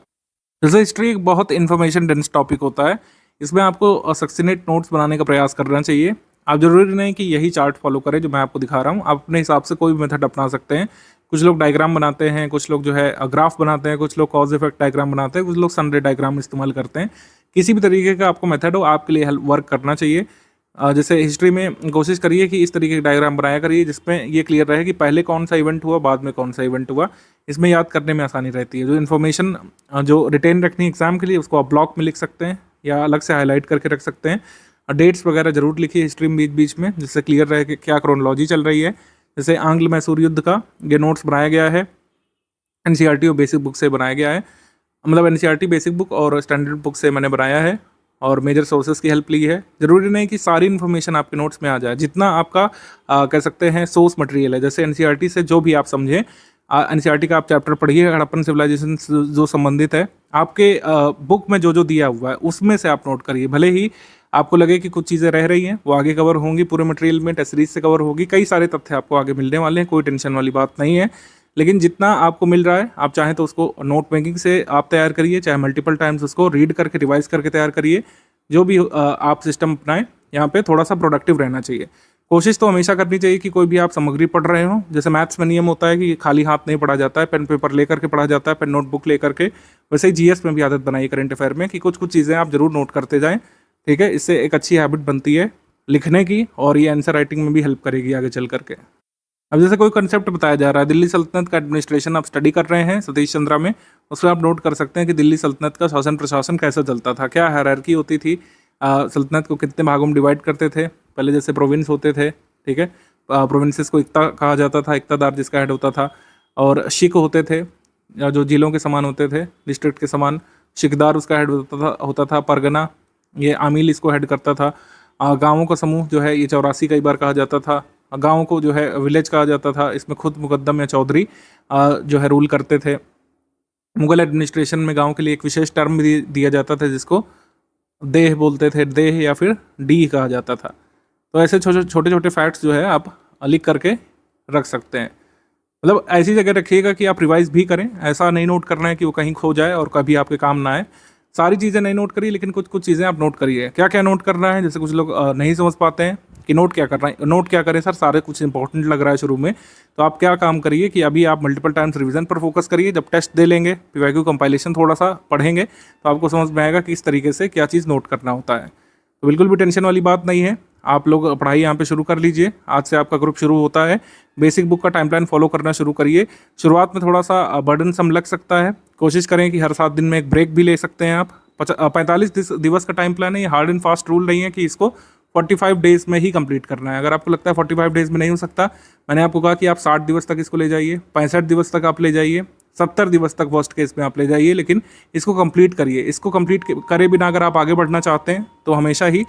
जैसे हिस्ट्री एक बहुत इन्फॉर्मेशन डेंस टॉपिक होता है, इसमें आपको सक्सिनेट नोट्स बनाने का प्रयास करना चाहिए। आप जरूरी नहीं कि यही चार्ट फॉलो करें जो मैं आपको दिखा रहा हूँ, आप अपने हिसाब से कोई भी मेथड अपना सकते हैं। कुछ लोग डायग्राम बनाते हैं, कुछ लोग जो है ग्राफ बनाते हैं, कुछ लोग कॉज इफेक्ट डायग्राम बनाते हैं, कुछ लोग सनरे डायग्राम इस्तेमाल करते हैं। किसी भी तरीके का आपको मेथड हो, आपके लिए वर्क करना चाहिए। जैसे हिस्ट्री में कोशिश करिए कि इस तरीके के डायग्राम बनाया करिए जिसमें ये क्लियर रहे कि पहले कौन सा इवेंट हुआ, बाद में कौन सा इवेंट हुआ। इसमें याद करने में आसानी रहती है। जो इन्फॉर्मेशन जो रिटेन रखनी है एग्जाम के लिए, उसको आप ब्लॉक में लिख सकते हैं या अलग से हाईलाइट करके रख सकते हैं। डेट्स वगैरह जरूर लिखिए हिस्ट्री में बीच बीच में, जिससे क्लियर रहे कि क्या क्रोनोलॉजी चल रही है। जैसे आंग्ल मैसूर युद्ध का ये नोट्स बनाया गया है, NCERT और बेसिक बुक से बनाया गया है। मतलब NCERT बेसिक बुक और स्टैंडर्ड बुक से मैंने बनाया है और मेजर सोर्सेज की हेल्प ली है। ज़रूरी नहीं कि सारी इन्फॉर्मेशन आपके नोट्स में आ जाए, जितना आपका कह सकते हैं सोर्स मटेरियल है। जैसे NCERT से जो भी आप समझें, NCERT का आप चैप्टर पढ़िए, हड़प्पन सिविलाइजेशन जो संबंधित है, आपके बुक में जो जो दिया हुआ है उसमें से आप नोट करिए। भले ही आपको लगे कि कुछ चीज़ें रह रही हैं, वो आगे कवर होंगी पूरे मटेरियल में, टेस्ट सीरीज से कवर होगी। कई सारे तथ्य आपको आगे मिलने वाले हैं, कोई टेंशन वाली बात नहीं है। लेकिन जितना आपको मिल रहा है, आप चाहें तो उसको नोट मेकिंग से आप तैयार करिए, चाहे मल्टीपल टाइम्स उसको रीड करके रिवाइज करके तैयार करिए। जो भी आप सिस्टम अपनाएं, यहाँ पे थोड़ा सा प्रोडक्टिव रहना चाहिए। कोशिश तो हमेशा करनी चाहिए कि कोई भी आप सामग्री पढ़ रहे हो, जैसे मैथ्स में नियम होता है कि खाली हाथ नहीं पढ़ा जाता है, पेन पेपर लेकर के पढ़ा जाता है, पेन नोटबुक लेकर के, वैसे ही जीएस में भी आदत बनाइए करंट अफेयर में कि कुछ कुछ चीज़ें आप जरूर नोट करते जाएं, ठीक है। इससे एक अच्छी हैबिट बनती है लिखने की, और ये आंसर राइटिंग में भी हेल्प करेगी आगे चल करके। अब जैसे कोई कंसेप्ट बताया जा रहा है, दिल्ली सल्तनत का एडमिनिस्ट्रेशन आप स्टडी कर रहे हैं सतीश चंद्रा में, उसमें आप नोट कर सकते हैं कि दिल्ली सल्तनत का शासन प्रशासन कैसा चलता था, क्या हायरार्की होती थी, सल्तनत को कितने भागों में डिवाइड करते थे। पहले जैसे प्रोविंस होते थे, ठीक है, प्रोविंसेस को इक्ता कहा जाता था, इक्तादार जिसका हेड होता था, और शिक होते थे या जो जिलों के समान होते थे, डिस्ट्रिक्ट के समान, शिकदार उसका हेड होता था, परगना ये आमिल इसको हेड करता था। गाँवों का समूह जो है ये 84 कई बार कहा जाता था। गाँव को जो है विलेज कहा जाता था, इसमें खुद मुकद्दम या चौधरी जो है रूल करते थे। मुगल एडमिनिस्ट्रेशन में गाँव के लिए एक विशेष टर्म भी दिया जाता था जिसको देह बोलते थे, देह या फिर डी कहा जाता था। तो ऐसे छोटे छोटे फैक्ट्स जो है आप लिख करके रख सकते हैं। मतलब ऐसी जगह रखिएगा कि आप रिवाइज भी करें, ऐसा नहीं नोट करना है कि वो कहीं खो जाए और कभी आपके काम ना आए। सारी चीज़ें नहीं नोट करिए, लेकिन कुछ कुछ चीज़ें आप नोट करिए। क्या क्या नोट करना है, जैसे कुछ लोग नहीं समझ पाते हैं कि नोट क्या करना है। नोट क्या करें सर, सारे कुछ इंपॉर्टेंट लग रहा है शुरू में, तो आप क्या काम करिए कि अभी आप मल्टीपल टाइम्स रिवीजन पर फोकस करिए। जब टेस्ट दे लेंगे, पीवाईक्यू कंपाइलेशन थोड़ा सा पढ़ेंगे, तो आपको समझ में आएगा कि इस तरीके से क्या चीज़ नोट करना होता है। तो बिल्कुल भी टेंशन वाली बात नहीं है, आप लोग पढ़ाई यहाँ पे शुरू कर लीजिए। आज से आपका ग्रुप शुरू होता है। बेसिक बुक का टाइमलाइन फॉलो करना शुरू करिए। शुरुआत में थोड़ा सा बर्डन सम लग सकता है, कोशिश करें कि हर 7 दिन में एक ब्रेक भी ले सकते हैं आप। 45 दिवस का टाइम प्लान है, ये हार्ड एंड फास्ट रूल नहीं है कि इसको 45 डेज में ही कंप्लीट करना है। अगर आपको लगता है 45 डेज में नहीं हो सकता, मैंने आपको कहा कि आप 60 दिवस तक इसको ले जाइए, 65 दिवस तक आप ले जाइए, 70 दिवस तक वर्स्ट केस में आप ले जाइए, लेकिन इसको कंप्लीट करिए। इसको कंप्लीट करे बिना अगर आप आगे बढ़ना चाहते हैं तो हमेशा ही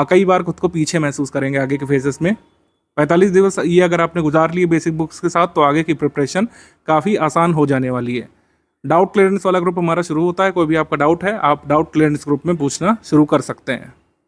कई बार खुद को पीछे महसूस करेंगे आगे के फेजेस में। 45 दिवस ये अगर आपने गुजार लिए बेसिक बुक्स के साथ, तो आगे की प्रिपरेशन काफ़ी आसान हो जाने वाली है। डाउट क्लियरेंस वाला ग्रुप हमारा शुरू होता है। कोई भी आपका डाउट है, आप डाउट क्लियरेंस ग्रुप में पूछना शुरू कर सकते हैं।